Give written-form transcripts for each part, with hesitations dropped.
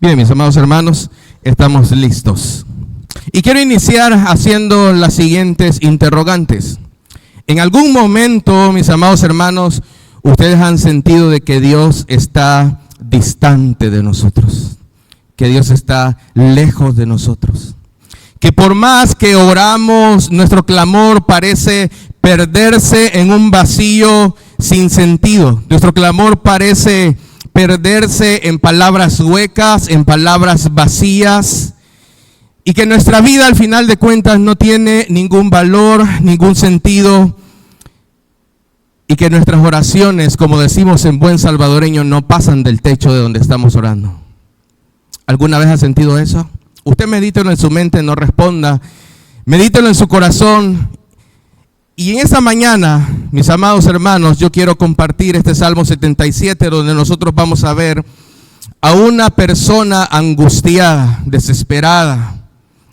Bien, mis amados hermanos, estamos listos. Y quiero iniciar haciendo las siguientes interrogantes. En algún momento, mis amados hermanos, ustedes han sentido de que Dios está distante de nosotros, que Dios está lejos de nosotros, que por más que oramos, nuestro clamor parece perderse en un vacío sin sentido. Nuestro clamor parece perderse en palabras huecas, en palabras vacías, y que nuestra vida al final de cuentas no tiene ningún valor, ningún sentido, y que nuestras oraciones, como decimos en buen salvadoreño, no pasan del techo de donde estamos orando. ¿Alguna vez ha sentido eso? Usted medítelo en su mente, no responda, medítelo en su corazón. Y en esta mañana, mis amados hermanos, yo quiero compartir este Salmo 77, donde nosotros vamos a ver a una persona angustiada, desesperada,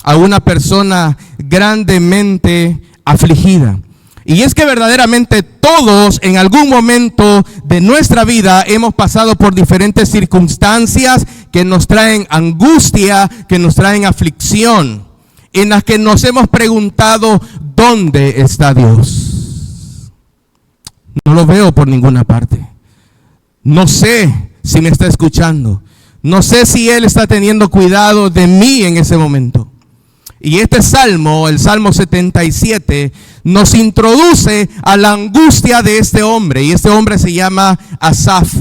a una persona grandemente afligida. Y es que verdaderamente todos en algún momento de nuestra vida hemos pasado por diferentes circunstancias que nos traen angustia, que nos traen aflicción, en las que nos hemos preguntado, ¿dónde está Dios? No lo veo por ninguna parte. No sé si me está escuchando. No sé si Él está teniendo cuidado de mí en ese momento. Y este salmo, el Salmo 77, nos introduce a la angustia de este hombre. Y este hombre se llama Asaf.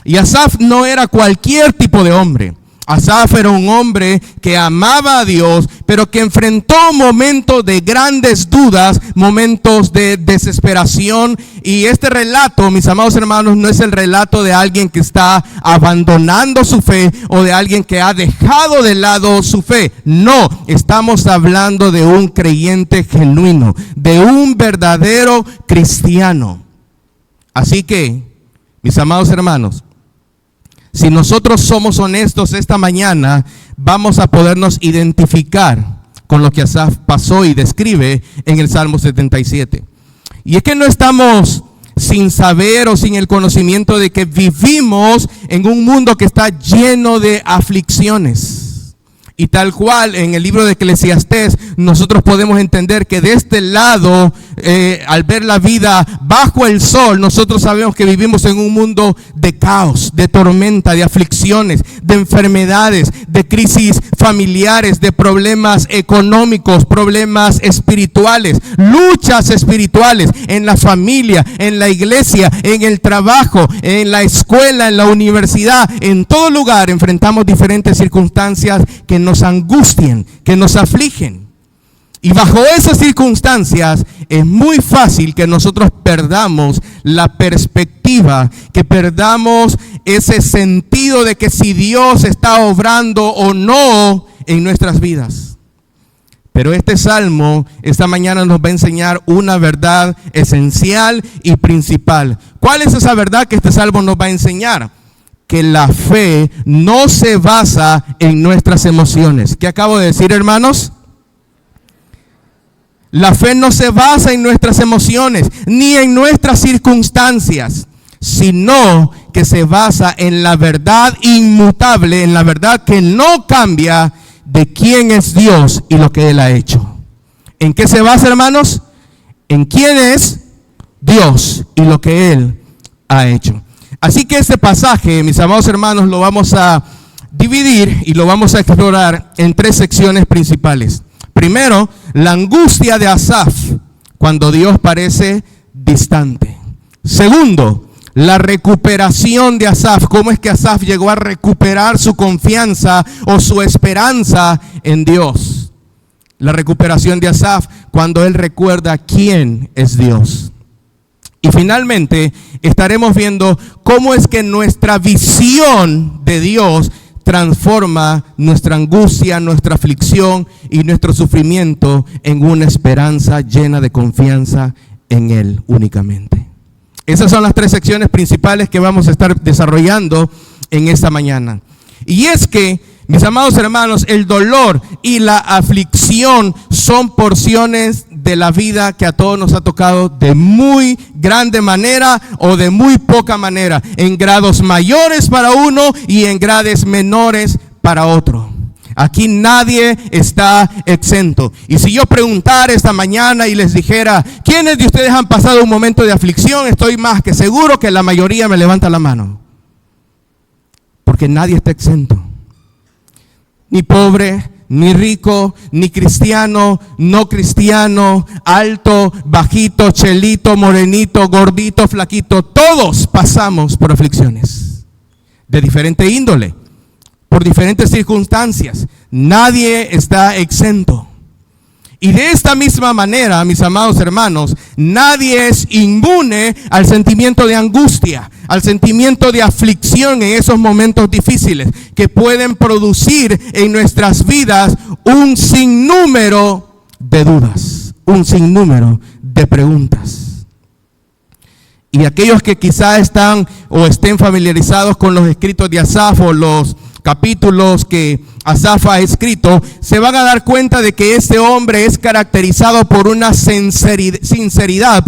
Y Asaf no era cualquier tipo de hombre. Asaf era un hombre que amaba a Dios, pero que enfrentó momentos de grandes dudas, momentos de desesperación. Y este relato, mis amados hermanos, no es el relato de alguien que está abandonando su fe o de alguien que ha dejado de lado su fe. No, estamos hablando de un creyente genuino, de un verdadero cristiano. Así que, mis amados hermanos, si nosotros somos honestos esta mañana, vamos a podernos identificar con lo que Asaf pasó y describe en el Salmo 77. Y es que no estamos sin saber o sin el conocimiento de que vivimos en un mundo que está lleno de aflicciones. Y tal cual en el libro de Eclesiastés nosotros podemos entender que de este lado, al ver la vida bajo el sol, nosotros sabemos que vivimos en un mundo de caos, de tormenta, de aflicciones, de enfermedades, de crisis familiares, de problemas económicos, problemas espirituales, luchas espirituales en la familia, en la iglesia, en el trabajo, en la escuela, en la universidad. En todo lugar enfrentamos diferentes circunstancias que nos angustien, que nos afligen. Y bajo esas circunstancias es muy fácil que nosotros perdamos la perspectiva, que perdamos ese sentido de que si Dios está obrando o no en nuestras vidas. Pero este salmo esta mañana nos va a enseñar una verdad esencial y principal. ¿Cuál es esa verdad que este salmo nos va a enseñar? Que la fe no se basa en nuestras emociones. ¿Qué acabo de decir, hermanos? La fe no se basa en nuestras emociones, ni en nuestras circunstancias, sino que se basa en la verdad inmutable, en la verdad que no cambia de quién es Dios y lo que Él ha hecho. ¿En qué se basa, hermanos? En quién es Dios y lo que Él ha hecho. Así que este pasaje, mis amados hermanos, lo vamos a dividir y lo vamos a explorar en tres secciones principales. Primero, la angustia de Asaf cuando Dios parece distante. Segundo, la recuperación de Asaf. ¿Cómo es que Asaf llegó a recuperar su confianza o su esperanza en Dios? La recuperación de Asaf cuando él recuerda quién es Dios. Y finalmente estaremos viendo cómo es que nuestra visión de Dios transforma nuestra angustia, nuestra aflicción y nuestro sufrimiento en una esperanza llena de confianza en Él únicamente. Esas son las tres secciones principales que vamos a estar desarrollando en esta mañana. Y es que, mis amados hermanos, el dolor y la aflicción son porciones de la vida que a todos nos ha tocado de muy grande manera o de muy poca manera, en grados mayores para uno y en grados menores para otro. Aquí nadie está exento. Y si yo preguntara esta mañana y les dijera, ¿quiénes de ustedes han pasado un momento de aflicción? Estoy más que seguro que la mayoría me levanta la mano. Porque nadie está exento. Ni pobre, ni rico, ni cristiano, no cristiano, alto, bajito, chelito, morenito, gordito, flaquito. Todos pasamos por aflicciones de diferente índole, por diferentes circunstancias. Nadie está exento. Y de esta misma manera, mis amados hermanos, nadie es inmune al sentimiento de angustia, al sentimiento de aflicción en esos momentos difíciles que pueden producir en nuestras vidas un sinnúmero de dudas, un sinnúmero de preguntas. Y aquellos que quizá están o estén familiarizados con los escritos de Asaf o los capítulos que Asaf ha escrito, se van a dar cuenta de que este hombre es caracterizado por una sinceridad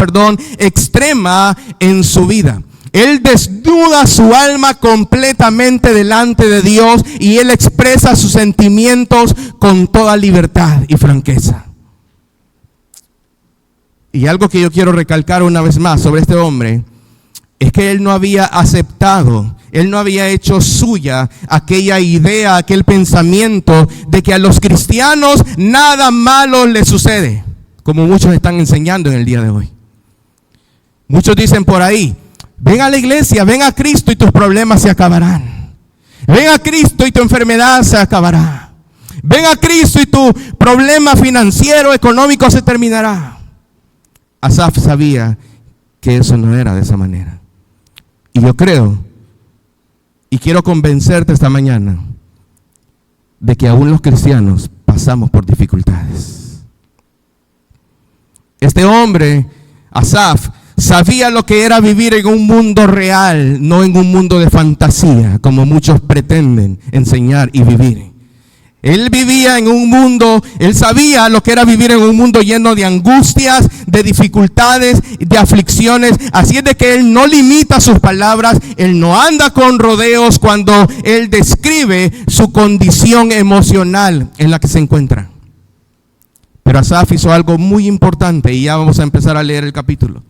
extrema en su vida. Él desnuda su alma completamente delante de Dios y él expresa sus sentimientos con toda libertad y franqueza. Y algo que yo quiero recalcar una vez más sobre este hombre es que él no había aceptado, él no había hecho suya aquella idea, aquel pensamiento de que a los cristianos nada malo les sucede, como muchos están enseñando en el día de hoy. Muchos dicen por ahí, ven a la iglesia, ven a Cristo y tus problemas se acabarán. Ven a Cristo y tu enfermedad se acabará. Ven a Cristo y tu problema financiero, económico se terminará. Asaf sabía que eso no era de esa manera. Y yo creo, y quiero convencerte esta mañana, de que aún los cristianos pasamos por dificultades. Este hombre, Asaf, sabía lo que era vivir en un mundo real, no en un mundo de fantasía, como muchos pretenden enseñar y vivir. Él vivía en un mundo, él sabía lo que era vivir en un mundo lleno de angustias, de dificultades, de aflicciones. Así es de que él no limita sus palabras, él no anda con rodeos cuando él describe su condición emocional en la que se encuentra. Pero Asaf hizo algo muy importante y ya vamos a empezar a leer el capítulo.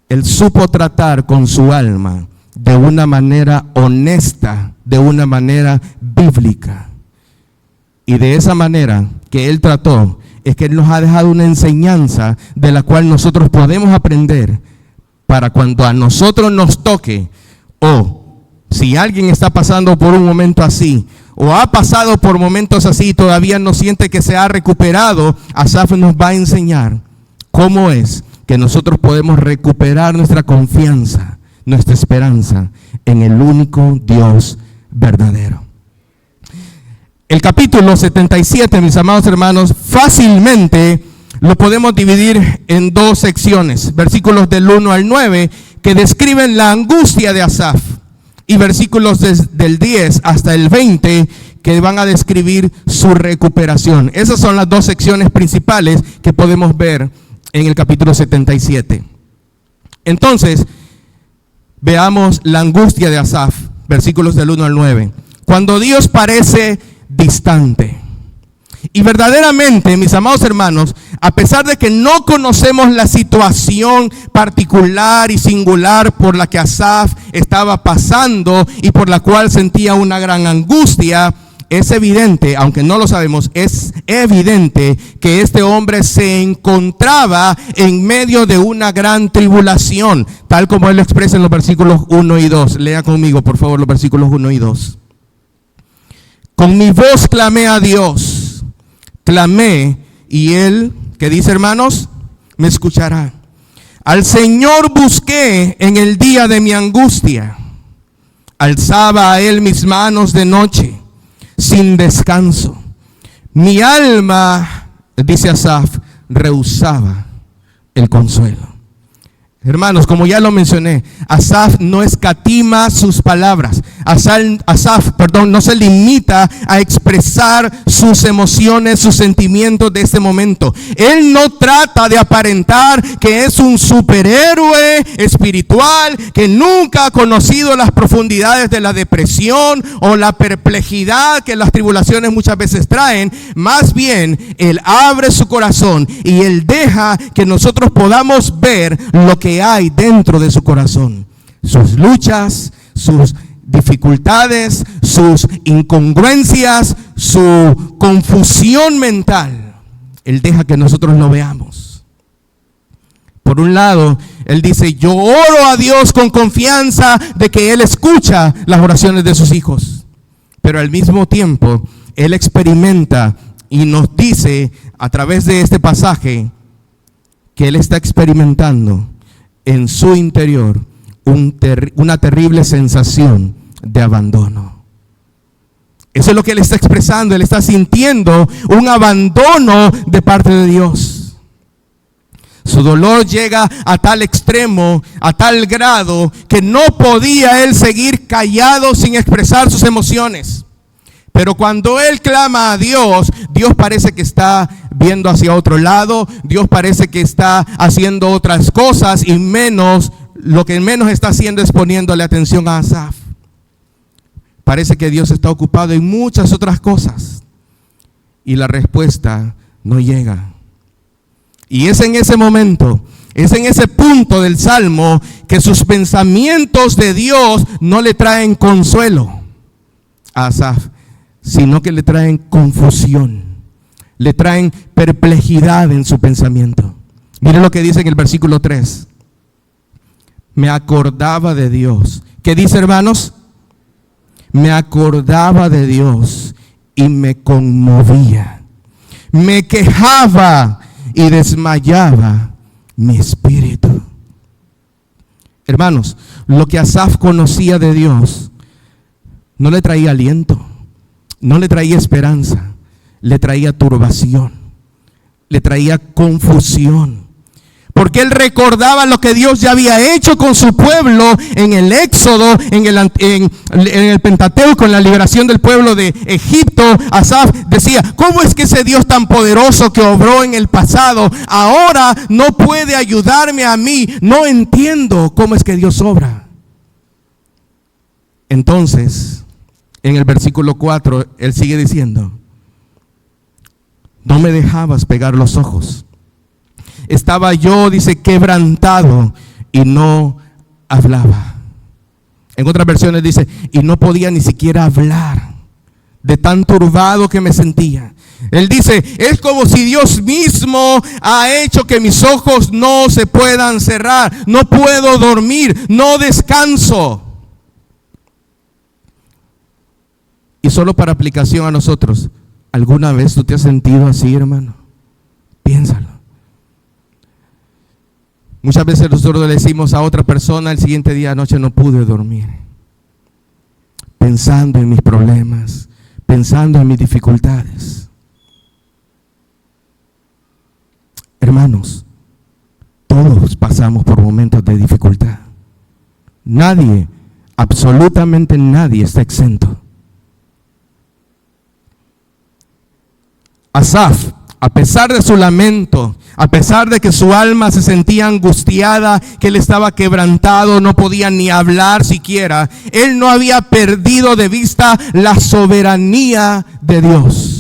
Él supo tratar con su alma de una manera honesta, de una manera bíblica. Y de esa manera que él trató, es que él nos ha dejado una enseñanza de la cual nosotros podemos aprender para cuando a nosotros nos toque, o si alguien está pasando por un momento así, o ha pasado por momentos así y todavía no siente que se ha recuperado, Asaf nos va a enseñar cómo es que nosotros podemos recuperar nuestra confianza, nuestra esperanza en el único Dios verdadero. El capítulo 77, mis amados hermanos, fácilmente lo podemos dividir en dos secciones, versículos del 1 al 9, que describen la angustia de Asaf, y versículos del 10 hasta el 20, que van a describir su recuperación. Esas son las dos secciones principales que podemos ver en el capítulo 77. Entonces, veamos la angustia de Asaf, versículos del 1 al 9. Cuando Dios parece distante. Y verdaderamente, mis amados hermanos, a pesar de que no conocemos la situación particular y singular por la que Asaf estaba pasando y por la cual sentía una gran angustia, es evidente, aunque no lo sabemos, es evidente que este hombre se encontraba en medio de una gran tribulación, tal como él lo expresa en los versículos 1 y 2. Lea conmigo, por favor, los versículos 1 y 2. Con mi voz clamé a Dios, clamé, y él, ¿qué dice, hermanos? Me escuchará. Al Señor busqué en el día de mi angustia, alzaba a él mis manos de noche, sin descanso. Mi alma, dice Asaf, rehusaba el consuelo. Hermanos, como ya lo mencioné, Asaf no escatima sus palabras. Asaf, no se limita a expresar sus emociones, sus sentimientos de este momento. Él no trata de aparentar que es un superhéroe espiritual, que nunca ha conocido las profundidades de la depresión o la perplejidad que las tribulaciones muchas veces traen. Más bien, él abre su corazón y él deja que nosotros podamos ver lo que hay dentro de su corazón. Sus luchas, sus dificultades, sus incongruencias, su confusión mental. Él deja que nosotros lo veamos. Por un lado, él dice: yo oro a Dios con confianza de que Él escucha las oraciones de sus hijos. Pero al mismo tiempo, él experimenta y nos dice a través de este pasaje que él está experimentando en su interior una terrible sensación de abandono. Eso es lo que él está expresando. Él está sintiendo un abandono de parte de Dios. Su dolor llega a tal extremo, a tal grado, que no podía él seguir callado sin expresar sus emociones. Pero cuando él clama a Dios, Dios parece que está viendo hacia otro lado. Dios parece que está haciendo otras cosas y lo que menos está haciendo es poniéndole atención a Asaf. Parece que Dios está ocupado en muchas otras cosas y la respuesta no llega. Y es en ese momento, es en ese punto del Salmo que sus pensamientos de Dios no le traen consuelo a Asaf, sino que le traen confusión, le traen perplejidad en su pensamiento. Mire lo que dice en el versículo 3. Me acordaba de Dios. ¿Qué dice, hermanos? Me acordaba de Dios y me conmovía. Me quejaba y desmayaba mi espíritu. Hermanos, lo que Asaf conocía de Dios no le traía aliento, no le traía esperanza, le traía turbación, le traía confusión. Porque él recordaba lo que Dios ya había hecho con su pueblo en el Éxodo, en el Pentateuco, en la liberación del pueblo de Egipto. Asaf decía: ¿cómo es que ese Dios tan poderoso que obró en el pasado ahora no puede ayudarme a mí? No entiendo cómo es que Dios obra. Entonces, en el versículo 4, él sigue diciendo: no me dejabas pegar los ojos. Estaba yo, dice, quebrantado y no hablaba. En otras versiones dice: y no podía ni siquiera hablar de tan turbado que me sentía. Él dice: es como si Dios mismo ha hecho que mis ojos no se puedan cerrar. No puedo dormir, no descanso. Y solo para aplicación a nosotros, ¿alguna vez tú te has sentido así, hermano? Piénsalo. Muchas veces nosotros le decimos a otra persona: el siguiente día, anoche no pude dormir, pensando en mis problemas, pensando en mis dificultades. Hermanos, todos pasamos por momentos de dificultad. Nadie, absolutamente nadie está exento. Asaf, a pesar de su lamento, a pesar de que su alma se sentía angustiada, que él estaba quebrantado, no podía ni hablar siquiera, él no había perdido de vista la soberanía de Dios.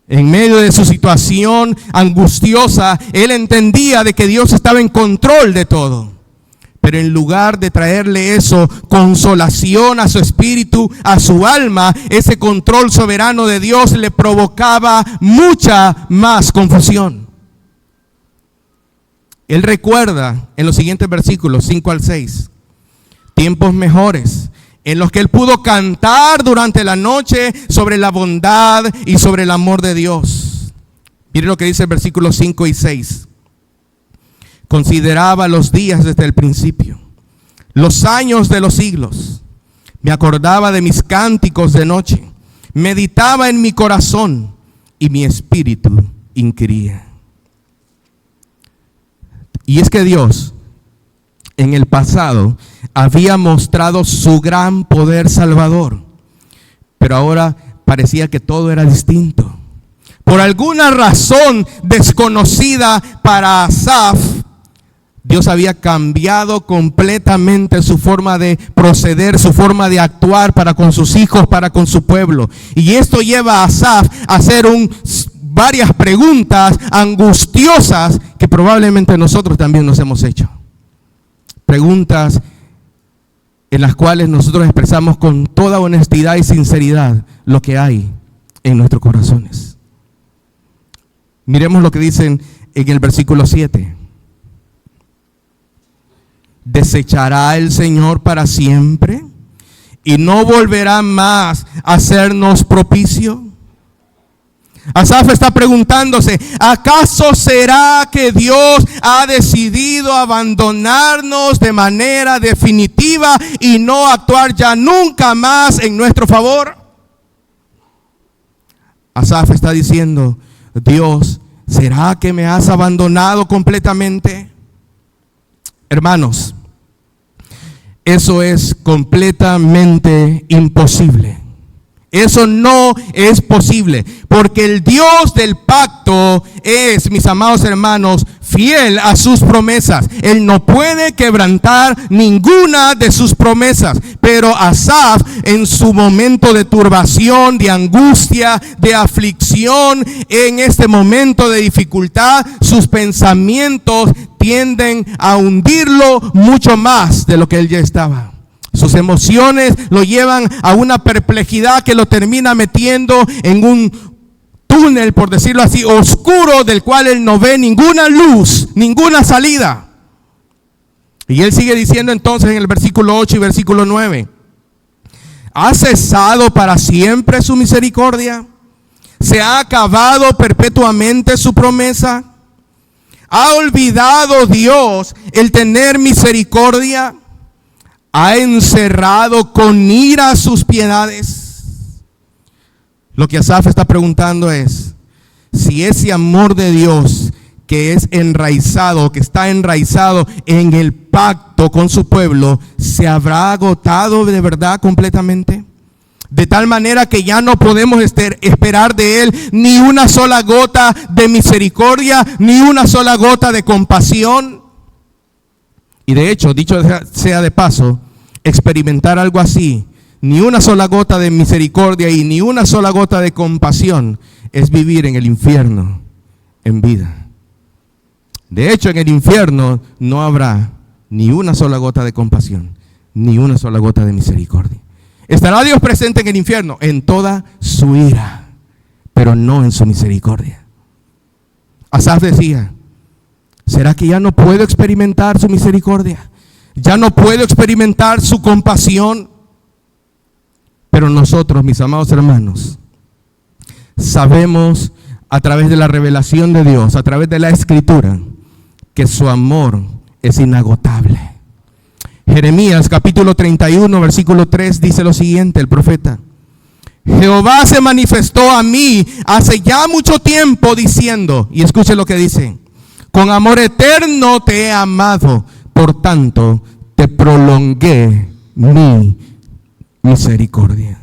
En medio de su situación angustiosa, él entendía de que Dios estaba en control de todo. Pero en lugar de traerle eso, consolación a su espíritu, a su alma, ese control soberano de Dios le provocaba mucha más confusión. Él recuerda en los siguientes versículos 5 al 6, tiempos mejores en los que él pudo cantar durante la noche sobre la bondad y sobre el amor de Dios. Mire lo que dice el versículo 5 y 6. Consideraba los días desde el principio, los años de los siglos. Me acordaba de mis cánticos de noche. Meditaba en mi corazón y mi espíritu inquiría. Y es que Dios, en el pasado, había mostrado su gran poder salvador, pero ahora parecía que todo era distinto. Por alguna razón desconocida para Asaf, Dios había cambiado completamente su forma de proceder, su forma de actuar para con sus hijos, para con su pueblo. Y esto lleva a Asaf a hacer varias preguntas angustiosas que probablemente nosotros también nos hemos hecho. Preguntas en las cuales nosotros expresamos con toda honestidad y sinceridad lo que hay en nuestros corazones. Miremos lo que dicen en el versículo 7. ¿Desechará el Señor para siempre y no volverá más a hacernos propicio? Asaf está preguntándose, ¿acaso será que Dios ha decidido abandonarnos de manera definitiva y no actuar ya nunca más en nuestro favor? Asaf está diciendo, Dios, ¿será que me has abandonado completamente? Hermanos, eso es completamente imposible. Eso no es posible, porque el Dios del pacto es, mis amados hermanos, fiel a sus promesas. Él no puede quebrantar ninguna de sus promesas. Pero Asaf, en su momento de turbación, de angustia, de aflicción, en este momento de dificultad, sus pensamientos tienden a hundirlo mucho más de lo que él ya estaba. Sus emociones lo llevan a una perplejidad que lo termina metiendo en un túnel, por decirlo así, oscuro, del cual él no ve ninguna luz, ninguna salida. Y él sigue diciendo entonces en el versículo 8 y versículo 9, ¿ha cesado para siempre su misericordia? ¿Se ha acabado perpetuamente su promesa? ¿Ha olvidado Dios el tener misericordia? ¿Ha encerrado con ira sus piedades? Lo que Asaf está preguntando es, si ese amor de Dios que es enraizado, que está enraizado en el pacto con su pueblo, ¿se habrá agotado de verdad completamente? De tal manera que ya no podemos esperar de Él ni una sola gota de misericordia, ni una sola gota de compasión. Y de hecho, dicho sea de paso, experimentar algo así, ni una sola gota de misericordia y ni una sola gota de compasión, es vivir en el infierno en vida. De hecho, en el infierno no habrá ni una sola gota de compasión, ni una sola gota de misericordia. ¿Estará Dios presente en el infierno? En toda su ira, pero no en su misericordia. Asaf decía, ¿será que ya no puedo experimentar su misericordia? ¿Ya no puedo experimentar su compasión? Pero nosotros, mis amados hermanos, sabemos a través de la revelación de Dios, a través de la Escritura, que su amor es inagotable. Jeremías capítulo 31, versículo 3 dice lo siguiente, el profeta: Jehová se manifestó a mí hace ya mucho tiempo diciendo, y escuche lo que dice, con amor eterno te he amado, por tanto te prolongué mi misericordia.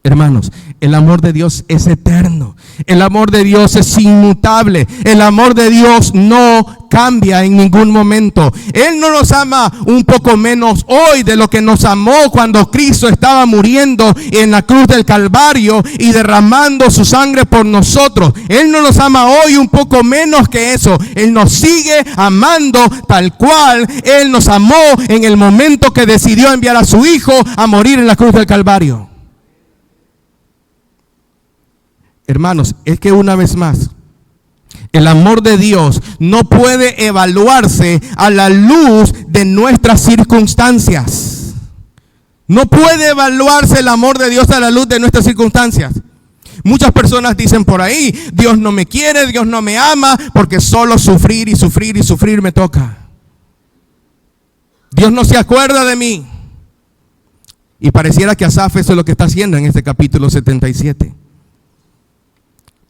Hermanos, el amor de Dios es eterno, el amor de Dios es inmutable, el amor de Dios no cambia en ningún momento. Él no nos ama un poco menos hoy de lo que nos amó cuando Cristo estaba muriendo en la cruz del Calvario y derramando su sangre por nosotros. Él no nos ama hoy un poco menos que eso. Él nos sigue amando tal cual Él nos amó en el momento que decidió enviar a su Hijo a morir en la cruz del Calvario. Hermanos, es que una vez más, el amor de Dios no puede evaluarse a la luz de nuestras circunstancias. No puede evaluarse el amor de Dios a la luz de nuestras circunstancias. Muchas personas dicen por ahí, Dios no me quiere, Dios no me ama, porque solo sufrir y sufrir y sufrir me toca. Dios no se acuerda de mí. Y pareciera que Asaf eso es lo que está haciendo en este capítulo 77.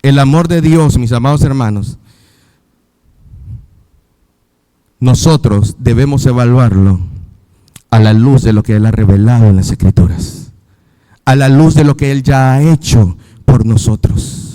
El amor de Dios, mis amados hermanos, nosotros debemos evaluarlo a la luz de lo que Él ha revelado en las Escrituras, a la luz de lo que Él ya ha hecho por nosotros.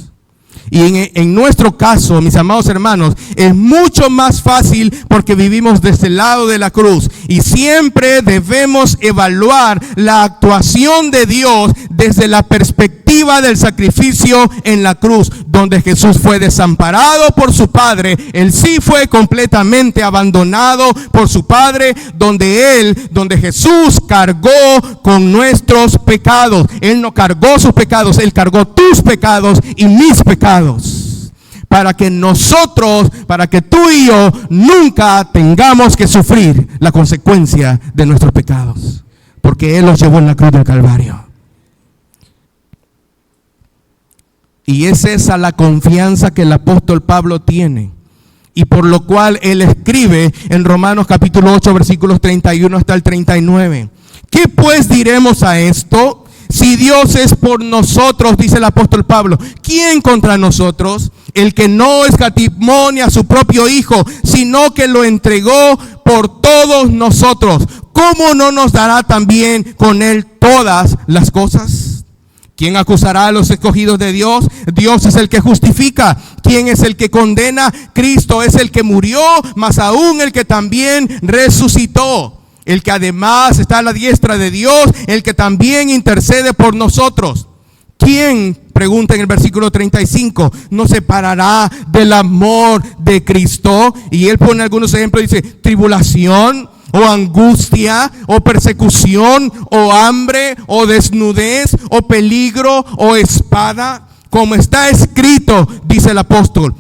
Y en nuestro caso, mis amados hermanos, es mucho más fácil porque vivimos de este lado de la cruz. Y siempre debemos evaluar la actuación de Dios desde la perspectiva del sacrificio en la cruz, donde Jesús fue desamparado por su Padre. Él sí fue completamente abandonado por su Padre, donde Jesús cargó con nuestros pecados. Él no cargó sus pecados, Él cargó tus pecados y mis pecados. Para que tú y yo nunca tengamos que sufrir la consecuencia de nuestros pecados, porque Él los llevó en la cruz del Calvario. Y es esa la confianza que el apóstol Pablo tiene, y por lo cual él escribe en Romanos capítulo 8 versículos 31 hasta el 39. ¿Qué pues diremos a esto? Si Dios es por nosotros, dice el apóstol Pablo, ¿quién contra nosotros? El que no escatimó ni a su propio Hijo, sino que lo entregó por todos nosotros, ¿cómo no nos dará también con Él todas las cosas? ¿Quién acusará a los escogidos de Dios? Dios es el que justifica. ¿Quién es el que condena? Cristo es el que murió, más aún el que también resucitó. El que además está a la diestra de Dios, el que también intercede por nosotros. ¿Quién, pregunta en el versículo 35, nos separará del amor de Cristo? Y él pone algunos ejemplos, dice, tribulación, o angustia, o persecución, o hambre, o desnudez, o peligro, o espada. Como está escrito, dice el apóstol,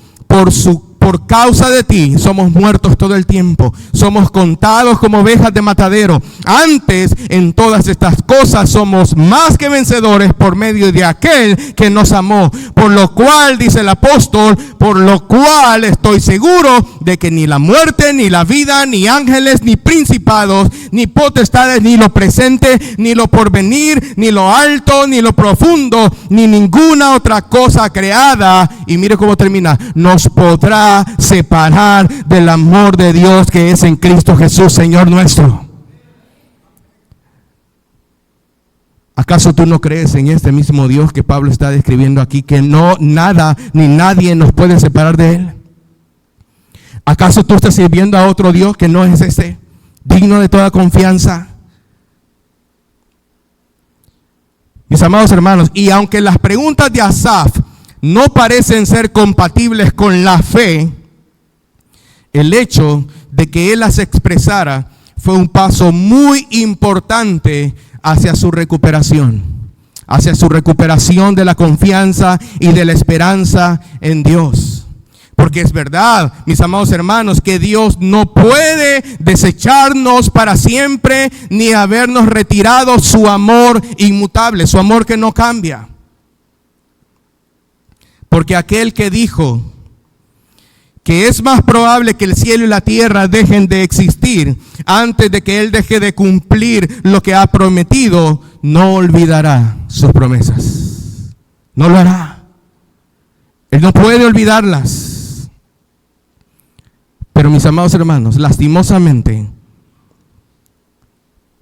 por causa de ti somos muertos todo el tiempo, somos contados como ovejas de matadero. Antes, en todas estas cosas somos más que vencedores por medio de aquel que nos amó. Por lo cual, dice el apóstol, por lo cual estoy seguro de que ni la muerte, ni la vida, ni ángeles, ni principados, ni potestades, ni lo presente, ni lo porvenir, ni lo alto, ni lo profundo, ni ninguna otra cosa creada, y mire cómo termina, nos podrá separar del amor de Dios que es en Cristo Jesús, Señor nuestro. ¿Acaso tú no crees en este mismo Dios que Pablo está describiendo aquí, que no nada ni nadie nos puede separar de Él? ¿Acaso tú estás sirviendo a otro Dios que no es ese, digno de toda confianza? Mis amados hermanos, y aunque las preguntas de Asaf no parecen ser compatibles con la fe, el hecho de que él las expresara fue un paso muy importante hacia su recuperación de la confianza y de la esperanza en Dios. Porque es verdad, mis amados hermanos, que Dios no puede desecharnos para siempre, ni habernos retirado su amor inmutable, su amor que no cambia. Porque aquel que dijo que es más probable que el cielo y la tierra dejen de existir antes de que Él deje de cumplir lo que ha prometido, no olvidará sus promesas. No lo hará. Él no puede olvidarlas. Pero mis amados hermanos, lastimosamente,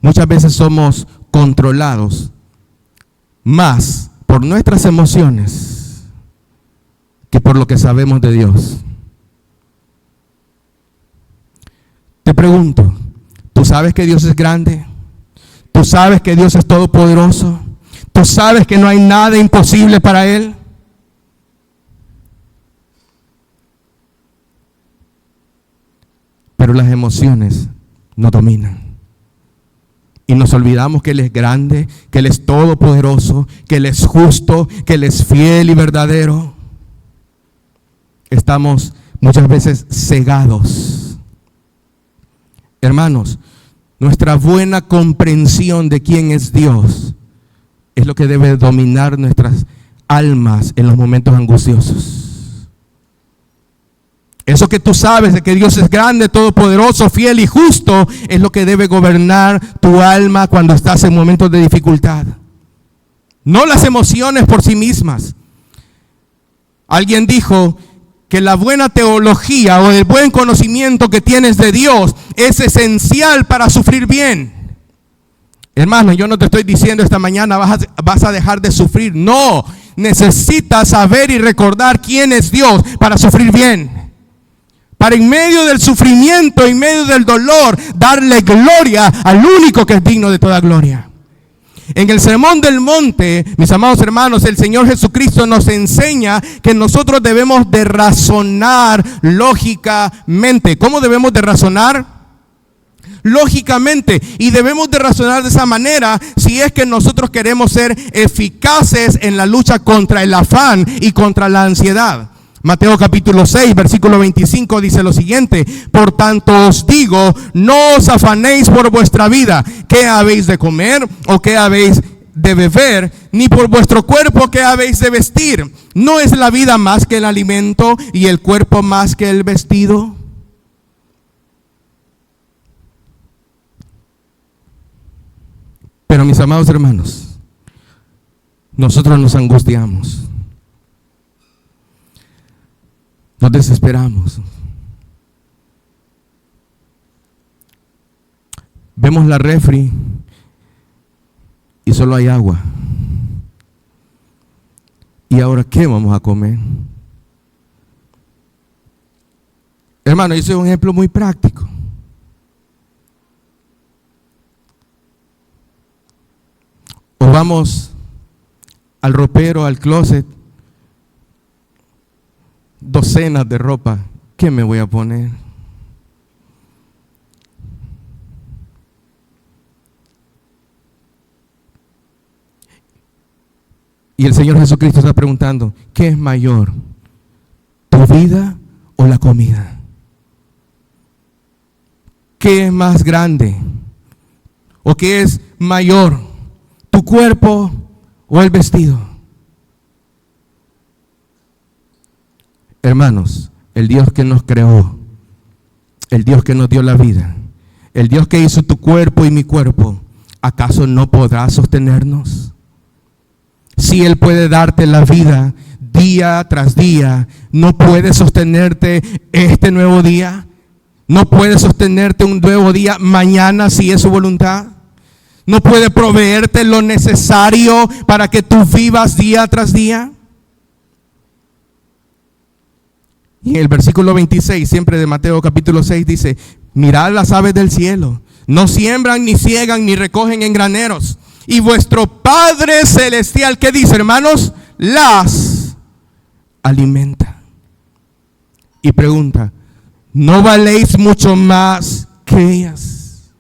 muchas veces somos controlados más por nuestras emociones que por lo que sabemos de Dios. Te pregunto, ¿tú sabes que Dios es grande? ¿Tú sabes que Dios es todopoderoso? ¿Tú sabes que no hay nada imposible para Él? Pero las emociones nos dominan. Y nos olvidamos que Él es grande, que Él es todopoderoso, que Él es justo, que Él es fiel y verdadero. Estamos muchas veces cegados. Hermanos, nuestra buena comprensión de quién es Dios es lo que debe dominar nuestras almas en los momentos angustiosos. Eso que tú sabes de que Dios es grande, todopoderoso, fiel y justo, es lo que debe gobernar tu alma cuando estás en momentos de dificultad. No las emociones por sí mismas. Alguien dijo que la buena teología o el buen conocimiento que tienes de Dios es esencial para sufrir bien. Hermano, yo no te estoy diciendo esta mañana vas a dejar de sufrir. No, necesitas saber y recordar quién es Dios para sufrir bien. Para en medio del sufrimiento, en medio del dolor, darle gloria al único que es digno de toda gloria. En el Sermón del Monte, mis amados hermanos, el Señor Jesucristo nos enseña que nosotros debemos de razonar lógicamente. ¿Cómo debemos de razonar? Lógicamente. Y debemos de razonar de esa manera si es que nosotros queremos ser eficaces en la lucha contra el afán y contra la ansiedad. Mateo capítulo 6, versículo 25 dice lo siguiente: por tanto os digo, no os afanéis por vuestra vida, qué habéis de comer o qué habéis de beber, ni por vuestro cuerpo qué habéis de vestir. ¿No es la vida más que el alimento y el cuerpo más que el vestido? Pero mis amados hermanos, nosotros nos angustiamos. Nos desesperamos. Vemos la refri y solo hay agua. ¿Y ahora qué vamos a comer? Hermano, ese es un ejemplo muy práctico. O vamos al ropero, al closet, docenas de ropa, ¿qué me voy a poner? Y el Señor Jesucristo está preguntando, ¿qué es mayor? ¿Tu vida o la comida? ¿Qué es más grande? ¿O qué es mayor? ¿Tu cuerpo o el vestido? Hermanos, el Dios que nos creó, el Dios que nos dio la vida, el Dios que hizo tu cuerpo y mi cuerpo, ¿acaso no podrá sostenernos? Si Él puede darte la vida día tras día, ¿no puede sostenerte este nuevo día? ¿No puede sostenerte un nuevo día mañana si es su voluntad? ¿No puede proveerte lo necesario para que tú vivas día tras día? Y en el versículo 26, siempre de Mateo capítulo 6, dice: mirad las aves del cielo, no siembran, ni ciegan, ni recogen en graneros, y vuestro Padre Celestial, ¿qué dice, hermanos? Las alimenta. Y pregunta: ¿no valéis mucho más que ellas?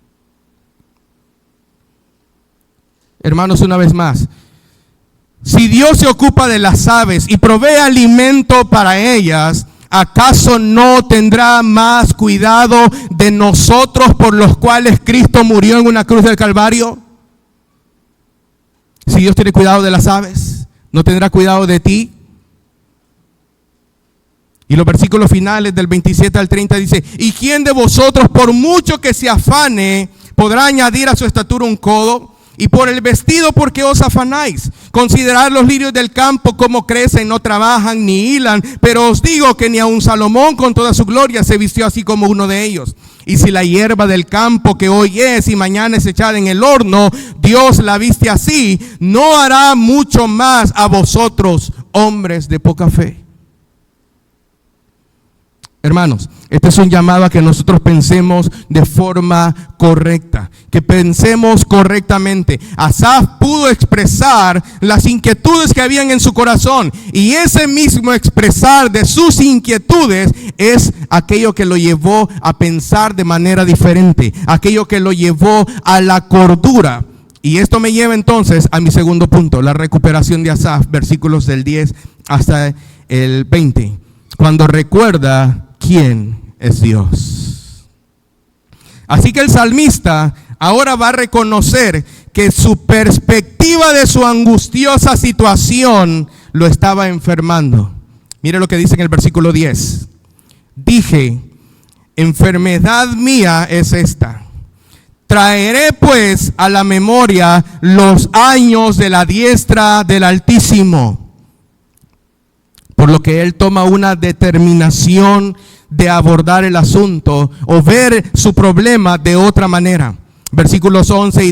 Hermanos, una vez más, si Dios se ocupa de las aves y provee alimento para ellas, ¿acaso no tendrá más cuidado de nosotros por los cuales Cristo murió en una cruz del Calvario? Si Dios tiene cuidado de las aves, ¿no tendrá cuidado de ti? Y los versículos finales del 27 al 30 dice: ¿y quién de vosotros, por mucho que se afane, podrá añadir a su estatura un codo? Y por el vestido, ¿por qué os afanáis? Considerad los lirios del campo, cómo crecen, no trabajan ni hilan, pero os digo que ni aun Salomón con toda su gloria se vistió así como uno de ellos. Y si la hierba del campo, que hoy es y mañana es echada en el horno, Dios la viste así, ¿no hará mucho más a vosotros, hombres de poca fe? Hermanos, este es un llamado a que nosotros pensemos de forma correcta, que pensemos correctamente. Asaf pudo expresar las inquietudes que habían en su corazón, y ese mismo expresar de sus inquietudes es aquello que lo llevó a pensar de manera diferente, aquello que lo llevó a la cordura. Y esto me lleva entonces a mi segundo punto, la recuperación de Asaf, versículos del 10 hasta el 20, cuando recuerda quién es Dios. Así que el salmista ahora va a reconocer que su perspectiva de su angustiosa situación lo estaba enfermando. Mire lo que dice en el versículo 10. Dije: enfermedad mía es esta. Traeré pues a la memoria los años de la diestra del Altísimo. Por lo que él toma una determinación de abordar el asunto o ver su problema de otra manera. versículos 11 y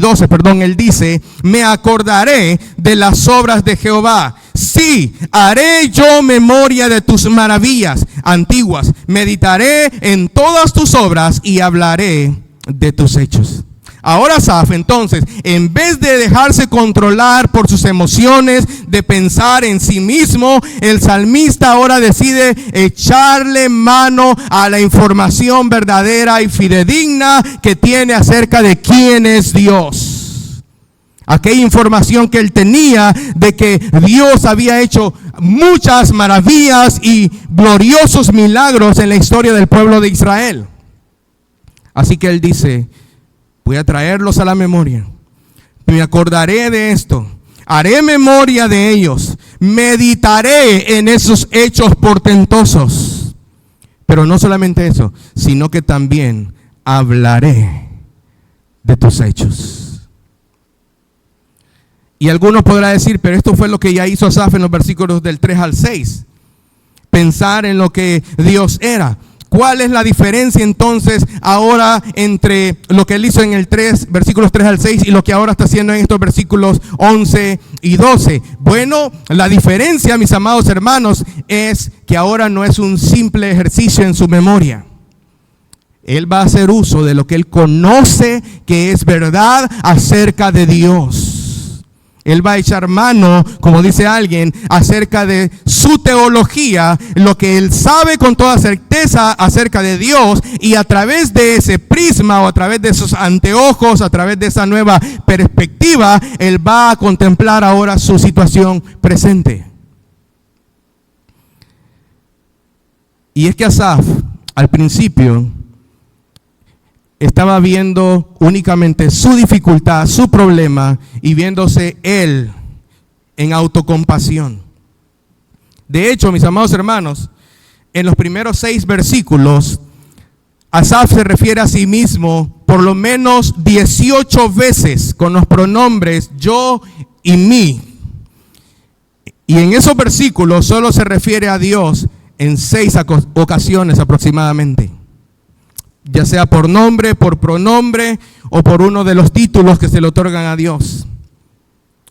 12, él dice: me acordaré de las obras de Jehová. Sí, haré yo memoria de tus maravillas antiguas. Meditaré en todas tus obras y hablaré de tus hechos. Ahora Asaf, entonces, en vez de dejarse controlar por sus emociones, de pensar en sí mismo, el salmista ahora decide echarle mano a la información verdadera y fidedigna que tiene acerca de quién es Dios. Aquella información que él tenía de que Dios había hecho muchas maravillas y gloriosos milagros en la historia del pueblo de Israel. Así que él dice: voy a traerlos a la memoria. Me acordaré de esto. Haré memoria de ellos. Meditaré en esos hechos portentosos. Pero no solamente eso, sino que también hablaré de tus hechos. Y algunos podrán decir: pero esto fue lo que ya hizo Asaf en los versículos del 3 al 6. Pensar en lo que Dios era. ¿Cuál es la diferencia entonces ahora entre lo que él hizo en el 3, versículos 3 al 6 y lo que ahora está haciendo en estos versículos 11 y 12? Bueno, la diferencia, mis amados hermanos, es que ahora no es un simple ejercicio en su memoria. Él va a hacer uso de lo que él conoce que es verdad acerca de Dios. Él va a echar mano, como dice alguien, acerca de su teología, lo que él sabe con toda certeza acerca de Dios, y a través de ese prisma o a través de esos anteojos, a través de esa nueva perspectiva, él va a contemplar ahora su situación presente. Y es que Asaf, al principio, estaba viendo únicamente su dificultad, su problema, y viéndose él en autocompasión. De hecho, mis amados hermanos, en los primeros 6 versículos, Asaf se refiere a sí mismo por lo menos 18 veces con los pronombres yo y mí. Y en esos versículos solo se refiere a Dios en 6 ocasiones aproximadamente, ya sea por nombre, por pronombre o por uno de los títulos que se le otorgan a Dios.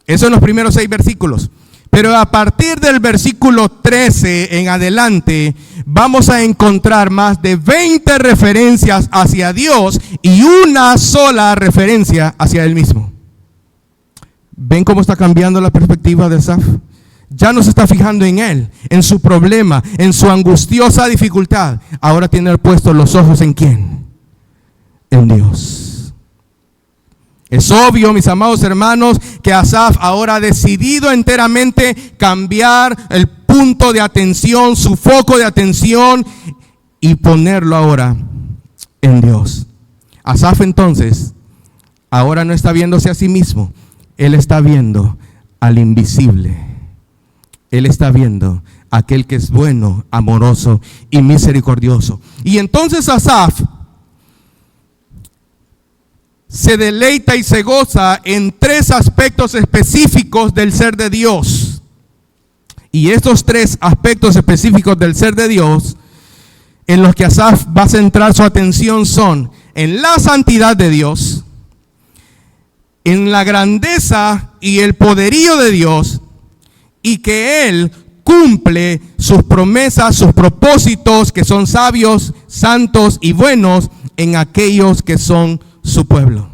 Eso en los primeros 6 versículos. Pero a partir del versículo 13 en adelante vamos a encontrar más de 20 referencias hacia Dios y una sola referencia hacia Él mismo. ¿Ven cómo está cambiando la perspectiva de Asaf? Ya no se está fijando en él, en su problema, en su angustiosa dificultad. Ahora tiene puestos los ojos ¿en quién? En Dios. Es obvio, mis amados hermanos, que Asaf ahora ha decidido enteramente cambiar el punto de atención, su foco de atención, y ponerlo ahora en Dios. Asaf entonces ahora no está viéndose a sí mismo, él está viendo al invisible. Él está viendo a aquel que es bueno, amoroso y misericordioso. Y entonces Asaf se deleita y se goza en 3 aspectos específicos del ser de Dios. Y estos 3 aspectos específicos del ser de Dios en los que Asaf va a centrar su atención son en la santidad de Dios, en la grandeza y el poderío de Dios, y que Él cumple sus promesas, sus propósitos, que son sabios, santos y buenos en aquellos que son su pueblo.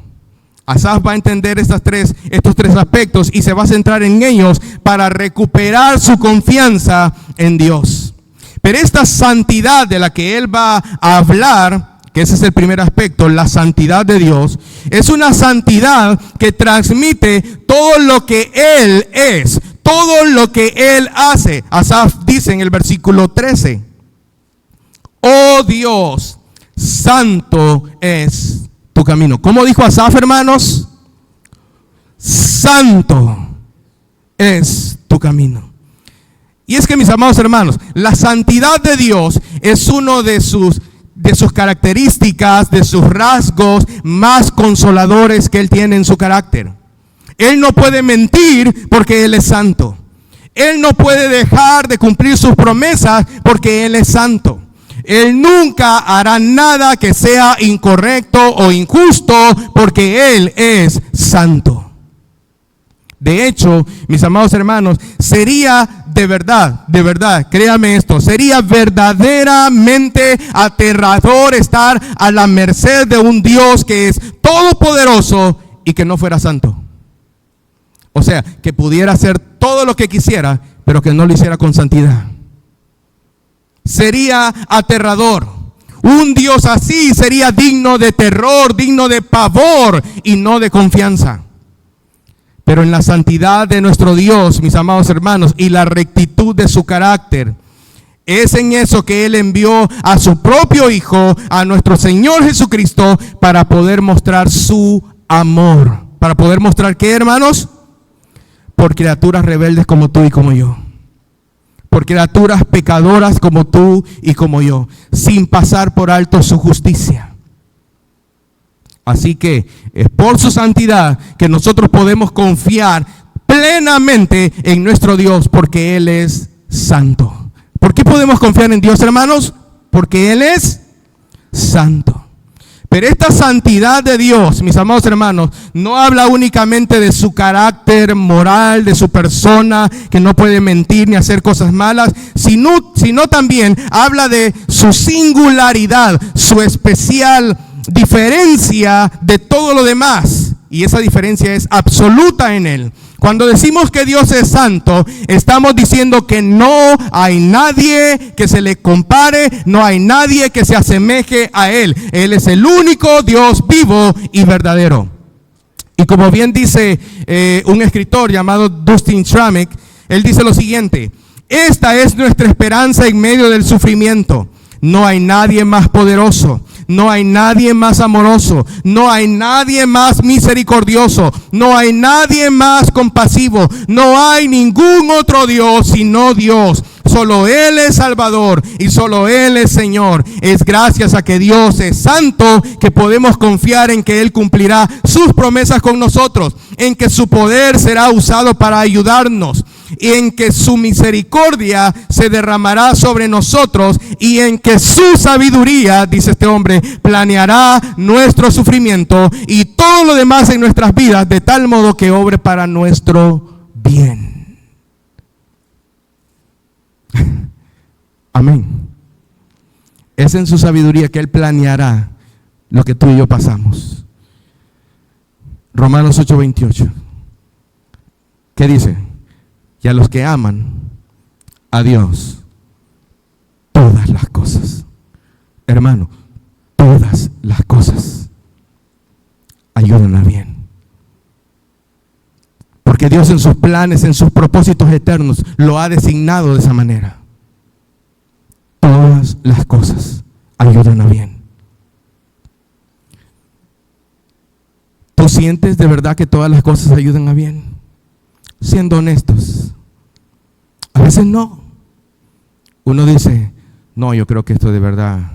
Asaf va a entender estos tres aspectos y se va a centrar en ellos para recuperar su confianza en Dios. Pero esta santidad de la que él va a hablar, que ese es el primer aspecto, la santidad de Dios, es una santidad que transmite todo lo que Él es, todo lo que Él hace. Asaf dice en el versículo 13, oh Dios, santo es tu camino. ¿Cómo dijo Asaf, hermanos? Santo es tu camino. Y es que, mis amados hermanos, la santidad de Dios es uno de sus características, de sus rasgos más consoladores que Él tiene en su carácter. Él no puede mentir porque Él es santo. Él no puede dejar de cumplir sus promesas porque Él es santo. Él nunca hará nada que sea incorrecto o injusto, porque Él es santo. De hecho, mis amados hermanos, sería de verdad, créame esto, sería verdaderamente aterrador estar a la merced de un Dios que es todopoderoso y que no fuera santo. O sea, que pudiera hacer todo lo que quisiera, pero que no lo hiciera con santidad. Sería aterrador. Un Dios así sería digno de terror, digno de pavor y no de confianza. Pero en la santidad de nuestro Dios, mis amados hermanos, y la rectitud de su carácter, es en eso que Él envió a su propio Hijo, a nuestro Señor Jesucristo, para poder mostrar su amor. ¿Para poder mostrar qué, hermanos? Por criaturas rebeldes como tú y como yo. Por criaturas pecadoras como tú y como yo, sin pasar por alto su justicia. Así que es por su santidad que nosotros podemos confiar plenamente en nuestro Dios, porque Él es santo. ¿Por qué podemos confiar en Dios, hermanos? Porque Él es santo. Pero esta santidad de Dios, mis amados hermanos, no habla únicamente de su carácter moral, de su persona, que no puede mentir ni hacer cosas malas, sino también habla de su singularidad, su especial diferencia de todo lo demás. Y esa diferencia es absoluta en Él. Cuando decimos que Dios es santo, estamos diciendo que no hay nadie que se le compare, no hay nadie que se asemeje a Él. Él es el único Dios vivo y verdadero. Y como bien dice un escritor llamado Dustin Schramek, él dice lo siguiente: esta es nuestra esperanza en medio del sufrimiento. No hay nadie más poderoso, no hay nadie más amoroso, no hay nadie más misericordioso, no hay nadie más compasivo, no hay ningún otro Dios sino Dios. Solo Él es Salvador y solo Él es Señor. Es gracias a que Dios es santo que podemos confiar en que Él cumplirá sus promesas con nosotros, en que su poder será usado para ayudarnos, y en que su misericordia se derramará sobre nosotros, y en que su sabiduría, dice este hombre, planeará nuestro sufrimiento y todo lo demás en nuestras vidas, de tal modo que obre para nuestro bien. Amén. Es en su sabiduría que Él planeará lo que tú y yo pasamos. Romanos 8:28. ¿Qué dice? Y a los que aman a Dios, todas las cosas, hermano, todas las cosas ayudan a bien. Porque Dios en sus planes, en sus propósitos eternos, lo ha designado de esa manera. Todas las cosas ayudan a bien. ¿Tú sientes de verdad que todas las cosas ayudan a bien? Siendo honestos. A veces no. Uno dice, no, yo creo que esto de verdad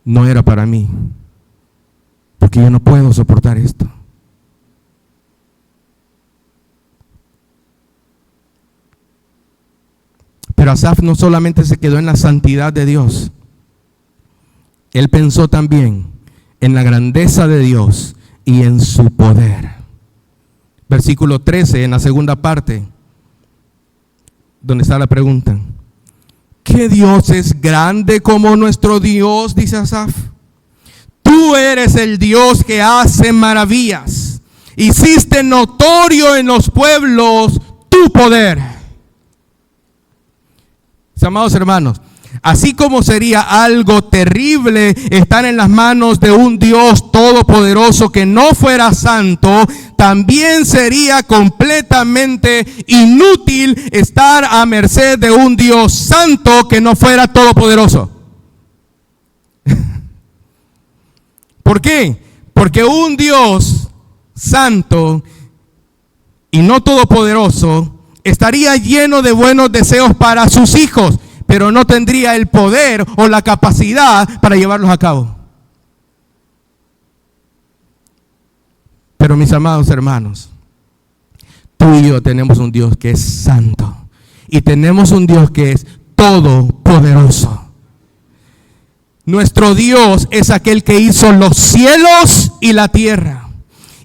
no era para mí, porque yo no puedo soportar esto. Pero Asaf no solamente se quedó en la santidad de Dios, él pensó también en la grandeza de Dios y en su poder. Versículo 13, en la segunda parte, donde está la pregunta: ¿qué Dios es grande como nuestro Dios? Dice Asaf. Tú eres el Dios que hace maravillas. Hiciste notorio en los pueblos tu poder. Amados hermanos, así como sería algo terrible estar en las manos de un Dios todopoderoso que no fuera santo, también sería completamente inútil estar a merced de un Dios santo que no fuera todopoderoso. ¿Por qué? Porque un Dios santo y no todopoderoso estaría lleno de buenos deseos para sus hijos, pero no tendría el poder o la capacidad para llevarlos a cabo. Pero mis amados hermanos, tú y yo tenemos un Dios que es santo y tenemos un Dios que es todopoderoso. Nuestro Dios es aquel que hizo los cielos y la tierra,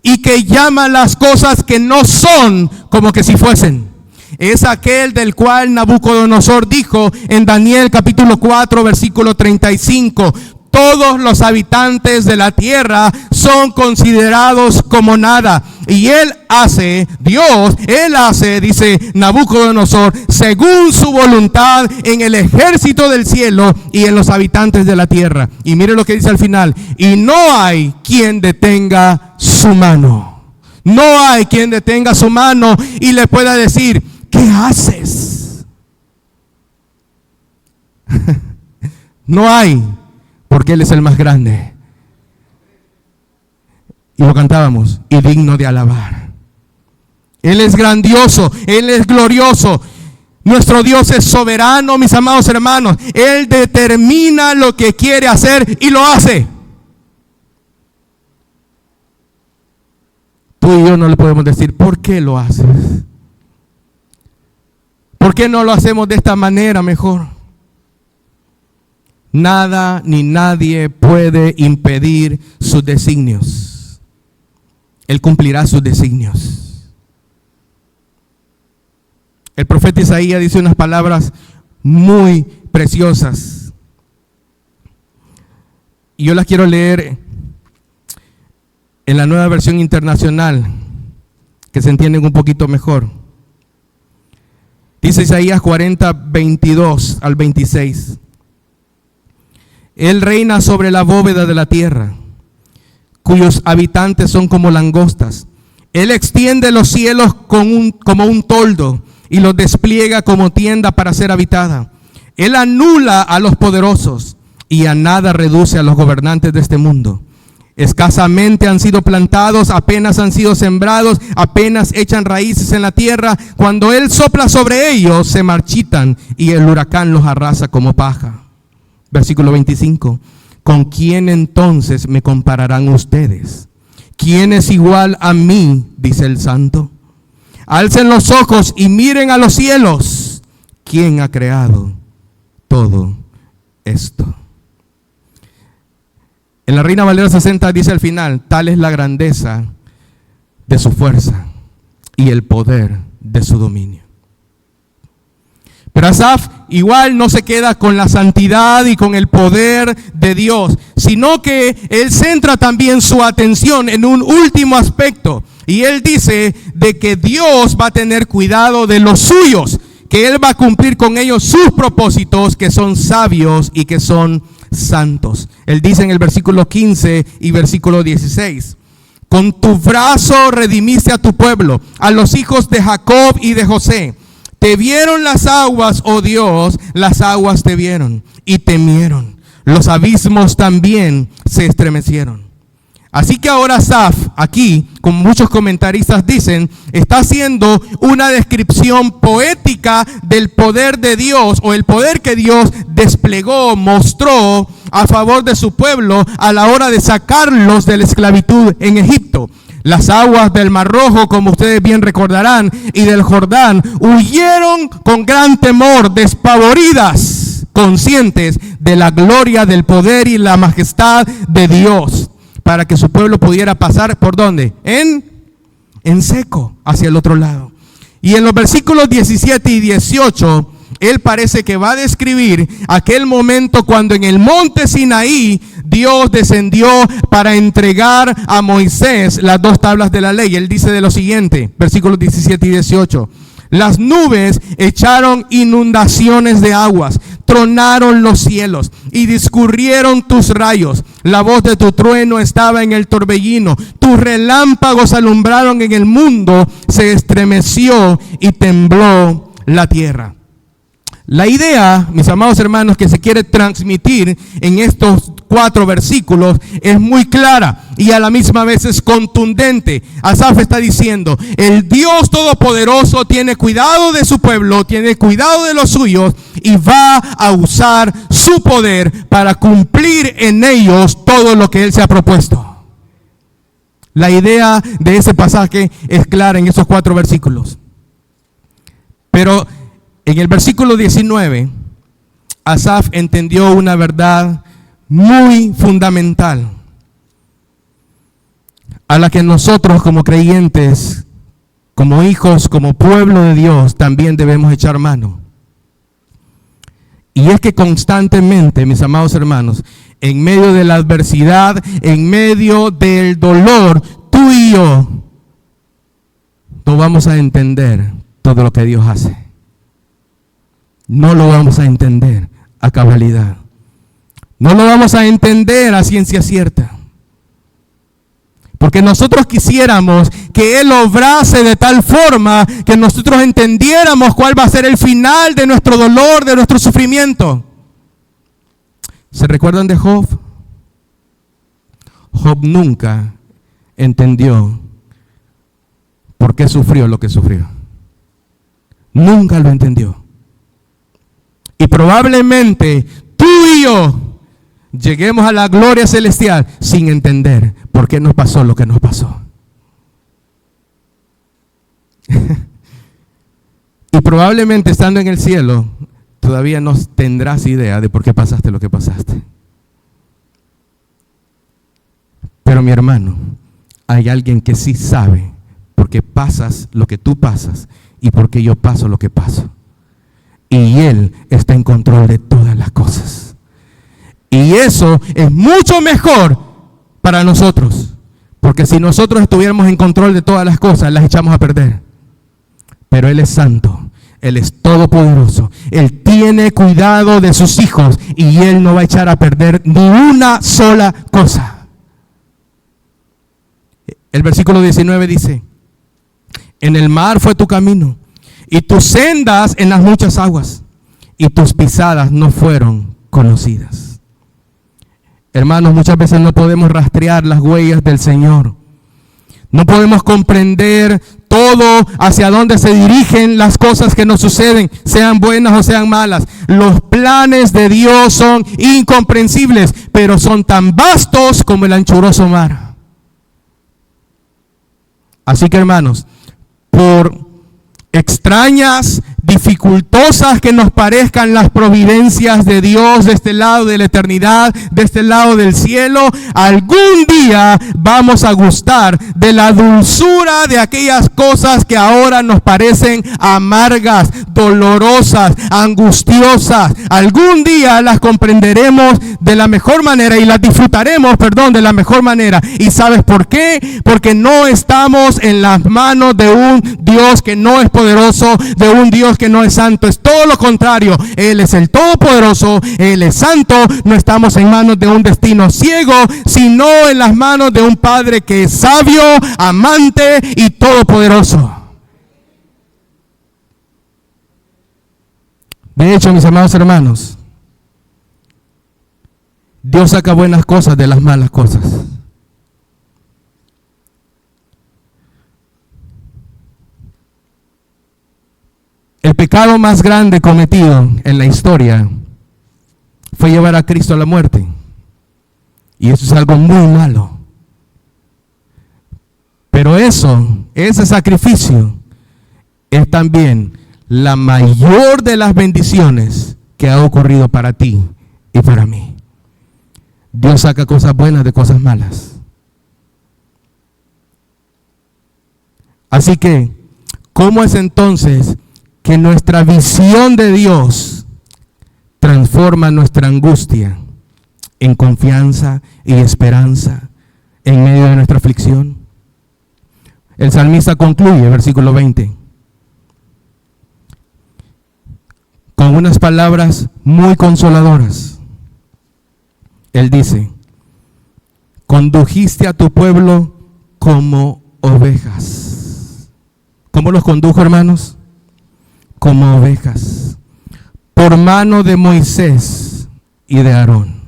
y que llama las cosas que no son como que si fuesen. Es aquel del cual Nabucodonosor dijo en Daniel capítulo 4 versículo 35: todos los habitantes de la tierra son considerados como nada. Y Él hace, dice Nabucodonosor, según su voluntad en el ejército del cielo y en los habitantes de la tierra. Y mire lo que dice al final: y no hay quien detenga su mano. No hay quien detenga su mano y le pueda decir: ¿qué haces? No hay, porque Él es el más grande. Y lo cantábamos: y digno de alabar. Él es grandioso, Él es glorioso. Nuestro Dios es soberano, mis amados hermanos. Él determina lo que quiere hacer y lo hace. Tú y yo no le podemos decir: ¿por qué lo haces? ¿Por qué no lo hacemos de esta manera mejor? Nada ni nadie puede impedir sus designios. Él cumplirá sus designios. El profeta Isaías dice unas palabras muy preciosas, y yo las quiero leer en la Nueva Versión Internacional, que se entienden un poquito mejor. Dice Isaías 40, 22 al 26. Él reina sobre la bóveda de la tierra, cuyos habitantes son como langostas. Él extiende los cielos como un toldo y los despliega como tienda para ser habitada. Él anula a los poderosos y a nada reduce a los gobernantes de este mundo. Escasamente han sido plantados, apenas han sido sembrados, apenas echan raíces en la tierra. Cuando Él sopla sobre ellos, se marchitan y el huracán los arrasa como paja. Versículo 25. ¿Con quién entonces me compararán ustedes? ¿Quién es igual a mí? Dice el Santo. Alcen los ojos y miren a los cielos. ¿Quién ha creado todo esto? En la Reina Valera 60 dice al final: tal es la grandeza de su fuerza y el poder de su dominio. Pero Asaf igual no se queda con la santidad y con el poder de Dios, sino que él centra también su atención en un último aspecto. Y él dice de que Dios va a tener cuidado de los suyos, que Él va a cumplir con ellos sus propósitos, que son sabios y que son santos. Él dice en el versículo 15 y versículo 16: con tu brazo redimiste a tu pueblo, a los hijos de Jacob y de José. Te vieron las aguas, oh Dios, las aguas te vieron y temieron. Los abismos también se estremecieron. Así que ahora Asaf, aquí, como muchos comentaristas dicen, está haciendo una descripción poética del poder de Dios, o el poder que Dios desplegó, mostró a favor de su pueblo a la hora de sacarlos de la esclavitud en Egipto. Las aguas del Mar Rojo, como ustedes bien recordarán, y del Jordán, huyeron con gran temor, despavoridas, conscientes de la gloria, del poder y la majestad de Dios, para que su pueblo pudiera pasar, ¿por dónde? En seco, hacia el otro lado. Y en los versículos 17 y 18, él parece que va a describir aquel momento cuando en el monte Sinaí Dios descendió para entregar a Moisés las 2 tablas de la ley. Él dice de lo siguiente, versículos 17 y 18: las nubes echaron inundaciones de aguas, tronaron los cielos y discurrieron tus rayos. La voz de tu trueno estaba en el torbellino, tus relámpagos alumbraron en el mundo, se estremeció y tembló la tierra. La idea, mis amados hermanos, que se quiere transmitir en estos 4 versículos es muy clara y a la misma vez es contundente. Asaf está diciendo: el Dios Todopoderoso tiene cuidado de su pueblo, tiene cuidado de los suyos y va a usar su poder para cumplir en ellos todo lo que Él se ha propuesto. La idea de ese pasaje es clara en esos 4 versículos. Pero en el versículo 19, Asaf entendió una verdad muy fundamental, a la que nosotros como creyentes, como hijos, como pueblo de Dios, también debemos echar mano. Y es que constantemente, mis amados hermanos, en medio de la adversidad, en medio del dolor, tú y yo no vamos a entender todo lo que Dios hace. No lo vamos a entender a cabalidad. No lo vamos a entender a ciencia cierta. Porque nosotros quisiéramos que Él obrase de tal forma que nosotros entendiéramos cuál va a ser el final de nuestro dolor, de nuestro sufrimiento. ¿Se recuerdan de Job? Job nunca entendió por qué sufrió lo que sufrió. Nunca lo entendió. Y probablemente tú y yo lleguemos a la gloria celestial sin entender por qué nos pasó lo que nos pasó. Y probablemente estando en el cielo, todavía no tendrás idea de por qué pasaste lo que pasaste. Pero mi hermano, hay alguien que sí sabe por qué pasas lo que tú pasas y por qué yo paso lo que paso. Y Él está en control de todas las cosas. Y eso es mucho mejor para nosotros. Porque si nosotros estuviéramos en control de todas las cosas, las echamos a perder. Pero Él es santo, Él es todopoderoso. Él tiene cuidado de sus hijos y Él no va a echar a perder ni una sola cosa. El versículo 19 dice: en el mar fue tu camino y tus sendas en las muchas aguas, y tus pisadas no fueron conocidas. Hermanos, muchas veces no podemos rastrear las huellas del Señor. No podemos comprender todo hacia dónde se dirigen las cosas que nos suceden, sean buenas o sean malas. Los planes de Dios son incomprensibles, pero son tan vastos como el anchuroso mar. Así que, hermanos, por extrañas, dificultosas que nos parezcan las providencias de Dios de este lado de la eternidad, de este lado del cielo, algún día vamos a gustar de la dulzura de aquellas cosas que ahora nos parecen amargas, dolorosas, angustiosas. Algún día las comprenderemos de la mejor manera y las disfrutaremos, de la mejor manera. ¿Y sabes por qué? Porque no estamos en las manos de un Dios que no es poderoso, de un Dios que no es santo. Es todo lo contrario. Él es el todopoderoso, Él es santo. No estamos en manos de un destino ciego, sino en las manos de un Padre que es sabio, amante y todopoderoso. De hecho, mis amados hermanos, Dios saca buenas cosas de las malas cosas. El pecado más grande cometido en la historia fue llevar a Cristo a la muerte. Y eso es algo muy malo. Pero ese sacrificio es también la mayor de las bendiciones que ha ocurrido para ti y para mí. Dios saca cosas buenas de cosas malas. Así que, ¿cómo es entonces que nuestra visión de Dios transforma nuestra angustia en confianza y esperanza en medio de nuestra aflicción? El salmista concluye, versículo 20, con unas palabras muy consoladoras. Él dice: condujiste a tu pueblo como ovejas. ¿Cómo los condujo, hermanos? Como ovejas, por mano de Moisés y de Aarón.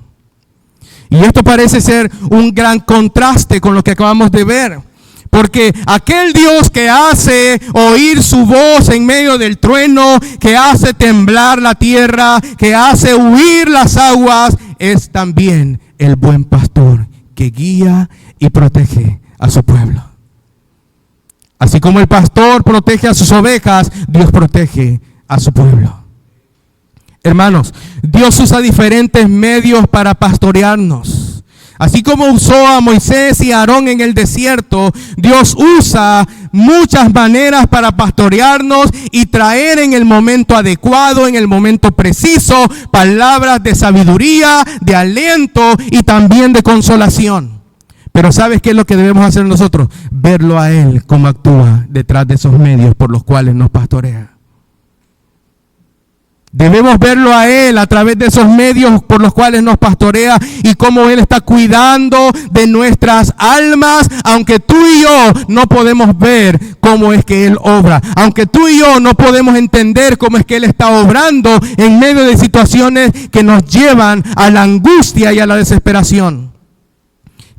Y esto parece ser un gran contraste con lo que acabamos de ver, porque aquel Dios que hace oír su voz en medio del trueno, que hace temblar la tierra, que hace huir las aguas, es también el buen pastor que guía y protege a su pueblo. Así como el pastor protege a sus ovejas, Dios protege a su pueblo. Hermanos, Dios usa diferentes medios para pastorearnos. Así como usó a Moisés y a Aarón en el desierto, Dios usa muchas maneras para pastorearnos y traer en el momento adecuado, en el momento preciso, palabras de sabiduría, de aliento y también de consolación. Pero ¿sabes qué es lo que debemos hacer nosotros? Verlo a Él, cómo actúa detrás de esos medios por los cuales nos pastorea. Debemos verlo a Él a través de esos medios por los cuales nos pastorea y cómo Él está cuidando de nuestras almas, aunque tú y yo no podemos ver cómo es que Él obra, aunque tú y yo no podemos entender cómo es que Él está obrando en medio de situaciones que nos llevan a la angustia y a la desesperación.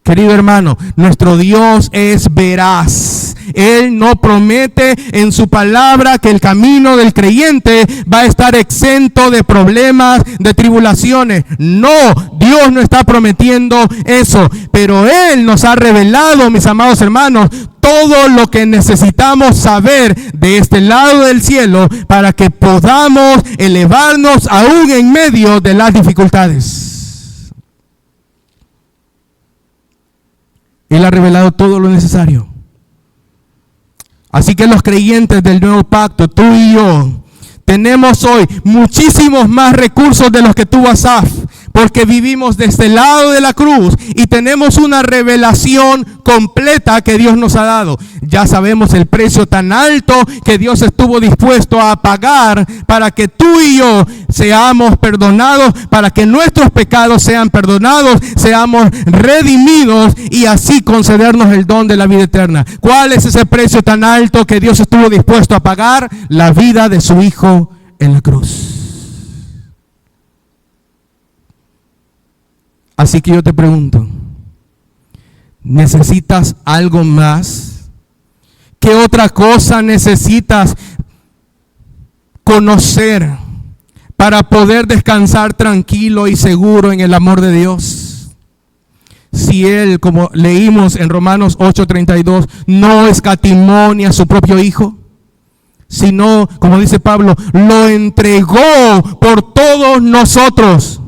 Querido hermano, nuestro Dios es veraz. Él no promete en su palabra que el camino del creyente va a estar exento de problemas, de tribulaciones. No, Dios no está prometiendo eso. Pero Él nos ha revelado, mis amados hermanos, todo lo que necesitamos saber de este lado del cielo para que podamos elevarnos aún en medio de las dificultades. Él ha revelado todo lo necesario. Así que los creyentes del nuevo pacto, tú y yo, tenemos hoy muchísimos más recursos de los que tuvo Asaf, porque vivimos de este lado de la cruz y tenemos una revelación completa que Dios nos ha dado. Ya sabemos el precio tan alto que Dios estuvo dispuesto a pagar para que tú y yo seamos perdonados, para que nuestros pecados sean perdonados, seamos redimidos y así concedernos el don de la vida eterna. ¿Cuál es ese precio tan alto que Dios estuvo dispuesto a pagar? La vida de su Hijo en la cruz. Así que yo te pregunto, ¿necesitas algo más? ¿Qué otra cosa necesitas conocer para poder descansar tranquilo y seguro en el amor de Dios? Si Él, como leímos en Romanos 8:32, no escatimó ni a su propio Hijo, sino, como dice Pablo, lo entregó por todos nosotros.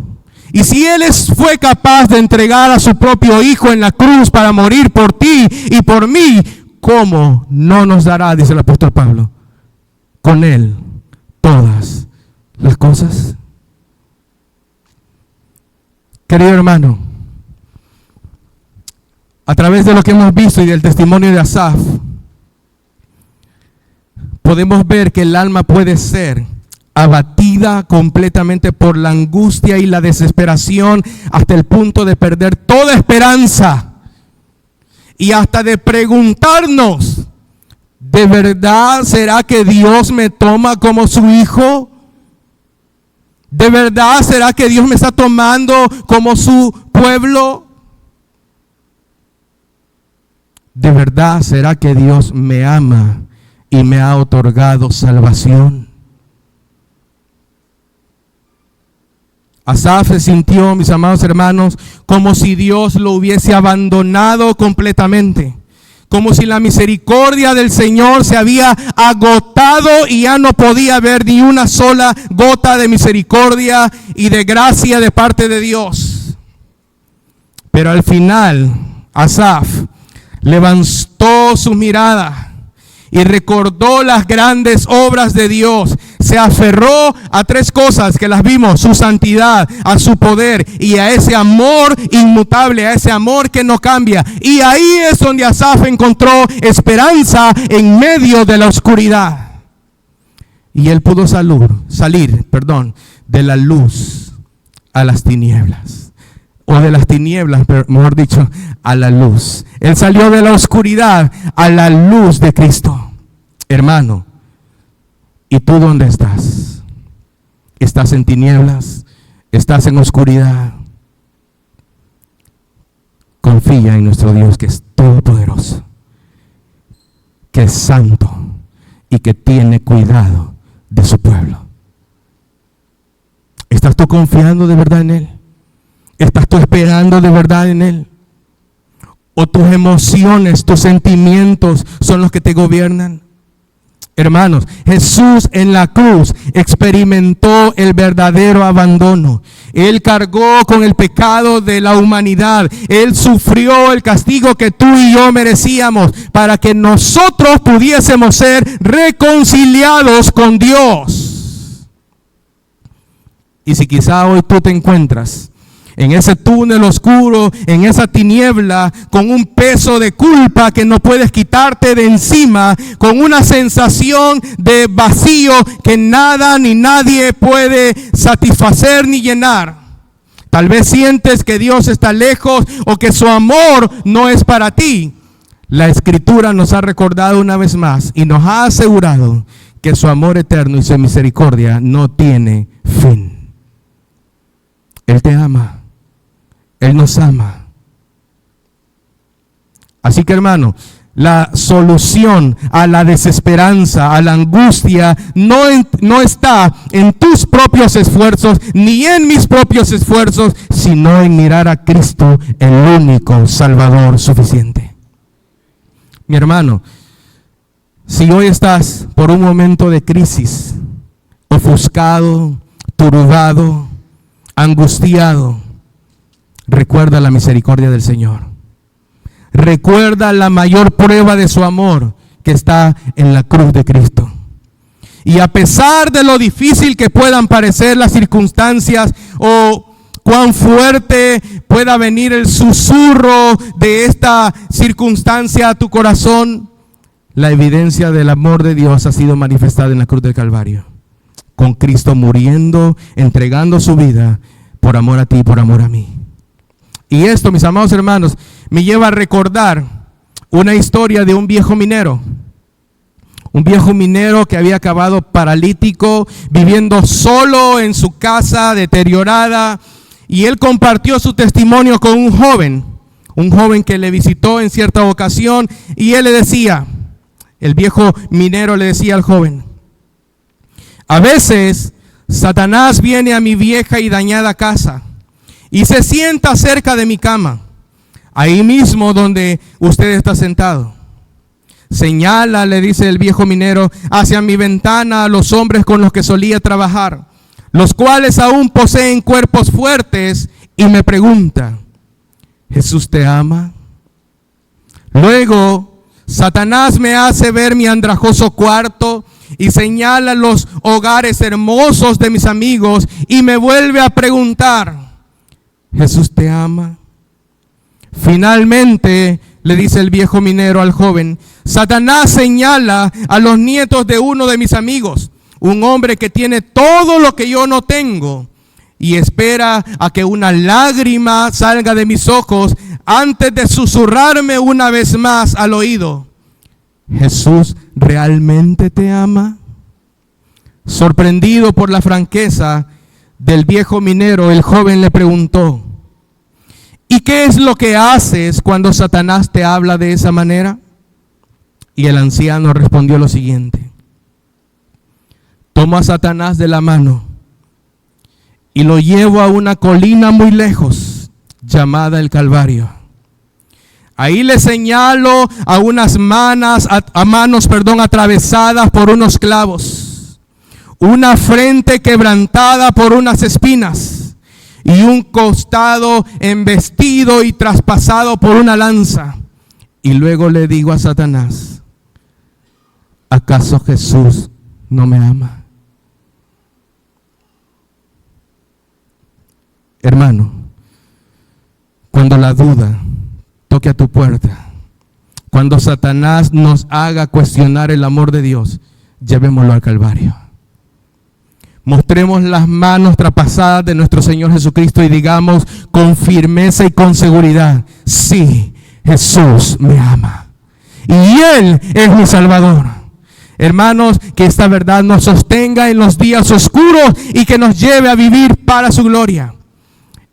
Y si Él fue capaz de entregar a su propio Hijo en la cruz para morir por ti y por mí, ¿cómo no nos dará, dice el apóstol Pablo, con Él todas las cosas? Querido hermano, a través de lo que hemos visto y del testimonio de Asaf, podemos ver que el alma puede ser abatida completamente por la angustia y la desesperación hasta el punto de perder toda esperanza y hasta de preguntarnos, ¿de verdad será que Dios me toma como su hijo? ¿De verdad será que Dios me está tomando como su pueblo? ¿De verdad será que Dios me ama y me ha otorgado salvación? Asaf se sintió, mis amados hermanos, como si Dios lo hubiese abandonado completamente, como si la misericordia del Señor se había agotado y ya no podía haber ni una sola gota de misericordia y de gracia de parte de Dios. Pero al final, Asaf levantó su mirada y recordó las grandes obras de Dios. Se aferró a tres cosas que las vimos: su santidad, a su poder y a ese amor inmutable, a ese amor que no cambia. Y ahí es donde Asaf encontró esperanza en medio de la oscuridad. Y él pudo salir de la luz a las tinieblas. O de las tinieblas, mejor dicho, a la luz. Él salió de la oscuridad a la luz de Cristo. Hermano, ¿y tú dónde estás? ¿Estás en tinieblas? ¿Estás en oscuridad? Confía en nuestro Dios, que es todopoderoso, que es santo y que tiene cuidado de su pueblo. ¿Estás tú confiando de verdad en Él? ¿Estás tú esperando de verdad en Él? ¿O tus emociones, tus sentimientos son los que te gobiernan? Hermanos, Jesús en la cruz experimentó el verdadero abandono. Él cargó con el pecado de la humanidad. Él sufrió el castigo que tú y yo merecíamos para que nosotros pudiésemos ser reconciliados con Dios. Y si quizá hoy tú te encuentras en ese túnel oscuro, en esa tiniebla, con un peso de culpa que no puedes quitarte de encima, con una sensación de vacío que nada ni nadie puede satisfacer ni llenar. Tal vez sientes que Dios está lejos o que su amor no es para ti. La Escritura nos ha recordado una vez más y nos ha asegurado que su amor eterno y su misericordia no tiene fin. Él te ama. Él nos ama. Así que, hermano, la solución a la desesperanza, a la angustia, no está en tus propios esfuerzos, ni en mis propios esfuerzos, sino en mirar a Cristo, el único Salvador suficiente. Mi hermano, si hoy estás por un momento de crisis, ofuscado, turbado, angustiado, recuerda la misericordia del Señor. Recuerda la mayor prueba de su amor que está en la cruz de Cristo. Y a pesar de lo difícil que puedan parecer las circunstancias o cuán fuerte pueda venir el susurro de esta circunstancia a tu corazón, la evidencia del amor de Dios ha sido manifestada en la cruz del Calvario. Con Cristo muriendo, entregando su vida por amor a ti y por amor a mí. Y esto, mis amados hermanos, me lleva a recordar una historia de un viejo minero. Un viejo minero que había acabado paralítico, viviendo solo en su casa deteriorada. Y él compartió su testimonio con un joven que le visitó en cierta ocasión. Y él le decía, el viejo minero le decía al joven: a veces Satanás viene a mi vieja y dañada casa y se sienta cerca de mi cama, ahí mismo donde usted está sentado. Señala, le dice el viejo minero, hacia mi ventana a los hombres con los que solía trabajar, los cuales aún poseen cuerpos fuertes, y me pregunta: ¿Jesús te ama? Luego, Satanás me hace ver mi andrajoso cuarto y señala los hogares hermosos de mis amigos y me vuelve a preguntar: ¿Jesús te ama? Finalmente, le dice el viejo minero al joven, Satanás señala a los nietos de uno de mis amigos, un hombre que tiene todo lo que yo no tengo, y espera a que una lágrima salga de mis ojos antes de susurrarme una vez más al oído: ¿Jesús realmente te ama? Sorprendido por la franqueza del viejo minero, el joven le preguntó: ¿y qué es lo que haces cuando Satanás te habla de esa manera? Y el anciano respondió lo siguiente: tomo a Satanás de la mano y lo llevo a una colina muy lejos llamada el Calvario. Ahí le señalo a unas manos atravesadas por unos clavos, una frente quebrantada por unas espinas y un costado embestido y traspasado por una lanza. Y luego le digo a Satanás: ¿acaso Jesús no me ama? Hermano, cuando la duda toque a tu puerta, cuando Satanás nos haga cuestionar el amor de Dios, llevémoslo al Calvario. Mostremos las manos traspasadas de nuestro Señor Jesucristo y digamos con firmeza y con seguridad: sí, Jesús me ama y Él es mi Salvador. Hermanos, que esta verdad nos sostenga en los días oscuros y que nos lleve a vivir para su gloria.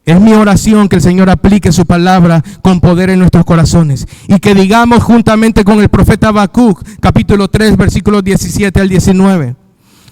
Es mi oración que el Señor aplique su palabra con poder en nuestros corazones y que digamos juntamente con el profeta Habacuc, capítulo 3, versículos 17 al 19.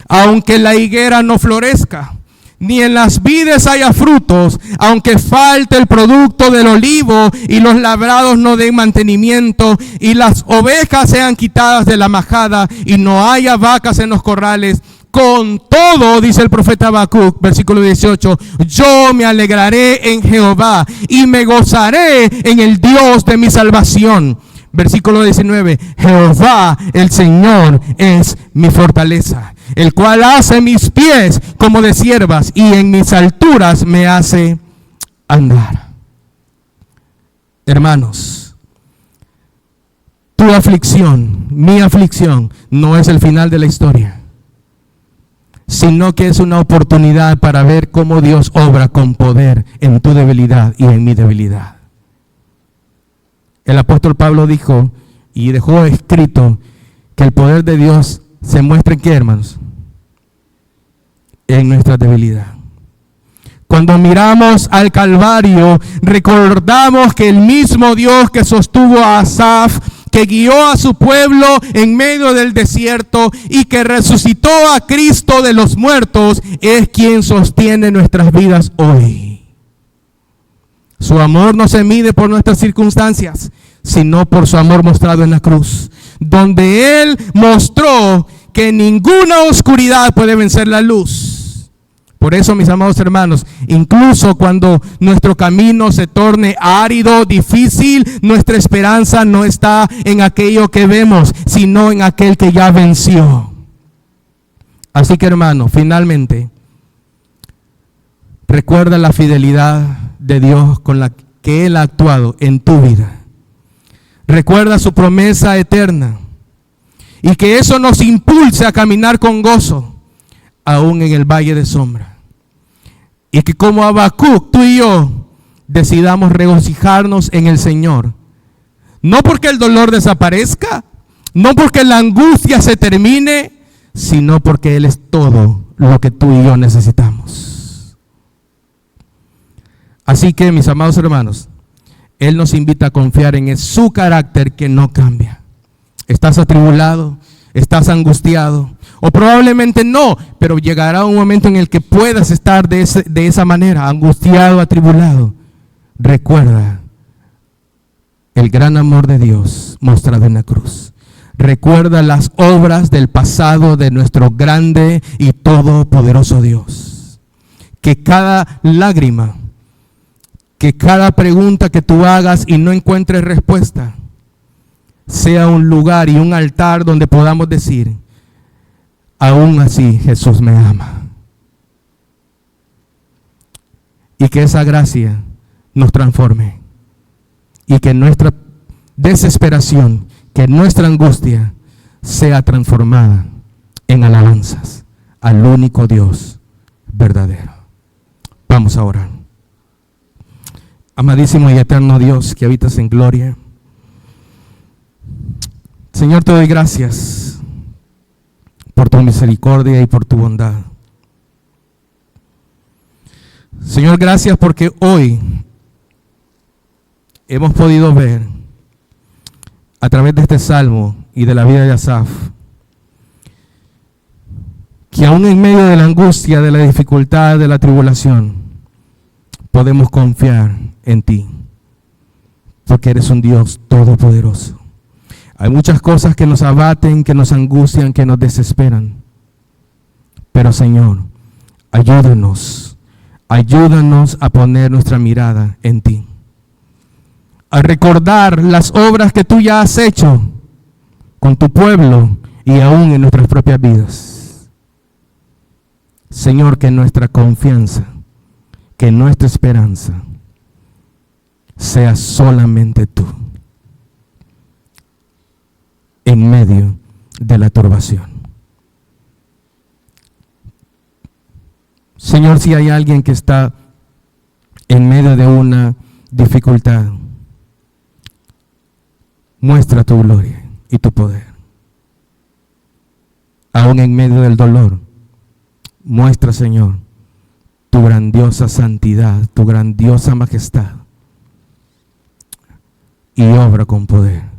Aunque la higuera no florezca, ni en las vides haya frutos, aunque falte el producto del olivo y los labrados no den mantenimiento y las ovejas sean quitadas de la majada y no haya vacas en los corrales. Con todo, dice el profeta Habacuc, versículo 18, yo me alegraré en Jehová y me gozaré en el Dios de mi salvación. Versículo 19, Jehová el Señor es mi fortaleza, el cual hace mis pies como de ciervas y en mis alturas me hace andar. Hermanos, tu aflicción, mi aflicción, no es el final de la historia, sino que es una oportunidad para ver cómo Dios obra con poder en tu debilidad y en mi debilidad. El apóstol Pablo dijo y dejó escrito que el poder de Dios se muestra en ¿qué, hermanos? En nuestra debilidad. Cuando miramos al Calvario, recordamos que el mismo Dios que sostuvo a Asaf, que guió a su pueblo en medio del desierto y que resucitó a Cristo de los muertos, es quien sostiene nuestras vidas hoy. Su amor no se mide por nuestras circunstancias, sino por su amor mostrado en la cruz, donde Él mostró que ninguna oscuridad puede vencer la luz. Por eso, mis amados hermanos, incluso cuando nuestro camino se torne árido, difícil, nuestra esperanza no está en aquello que vemos, sino en aquel que ya venció. Así que, hermano, finalmente, recuerda la fidelidad de Dios con la que Él ha actuado en tu vida. Recuerda su promesa eterna y que eso nos impulse a caminar con gozo, aún en el valle de sombra. Y que como Habacuc, tú y yo decidamos regocijarnos en el Señor. No porque el dolor desaparezca, no porque la angustia se termine, sino porque Él es todo lo que tú y yo necesitamos. Así que, mis amados hermanos, Él nos invita a confiar en su carácter que no cambia. ¿Estás atribulado? ¿Estás angustiado? O probablemente no, pero llegará un momento en el que puedas estar de esa manera, angustiado, atribulado. Recuerda el gran amor de Dios mostrado en la cruz. Recuerda las obras del pasado de nuestro grande y todopoderoso Dios. Que cada lágrima, que cada pregunta que tú hagas y no encuentres respuesta, sea un lugar y un altar donde podamos decir, aún así Jesús me ama. Y que esa gracia nos transforme. Y que nuestra desesperación, que nuestra angustia sea transformada en alabanzas al único Dios verdadero. Vamos a orar. Amadísimo y eterno Dios que habitas en gloria, Señor, te doy gracias por tu misericordia y por tu bondad. Señor, gracias porque hoy hemos podido ver a través de este salmo y de la vida de Asaf que aún en medio de la angustia, de la dificultad, de la tribulación, podemos confiar en ti, porque eres un Dios todopoderoso. Hay muchas cosas que nos abaten, que nos angustian, que nos desesperan. Pero Señor, ayúdanos a poner nuestra mirada en ti. A recordar las obras que tú ya has hecho con tu pueblo y aún en nuestras propias vidas. Señor, que nuestra confianza, que nuestra esperanza sea solamente tú en medio de la turbación. Señor, si hay alguien que está en medio de una dificultad, muestra tu gloria y tu poder. Aún en medio del dolor, muestra, Señor, tu grandiosa santidad, tu grandiosa majestad, y obra con poder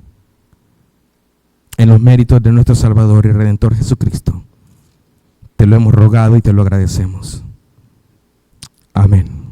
en los méritos de nuestro Salvador y Redentor Jesucristo. Te lo hemos rogado y te lo agradecemos. Amén.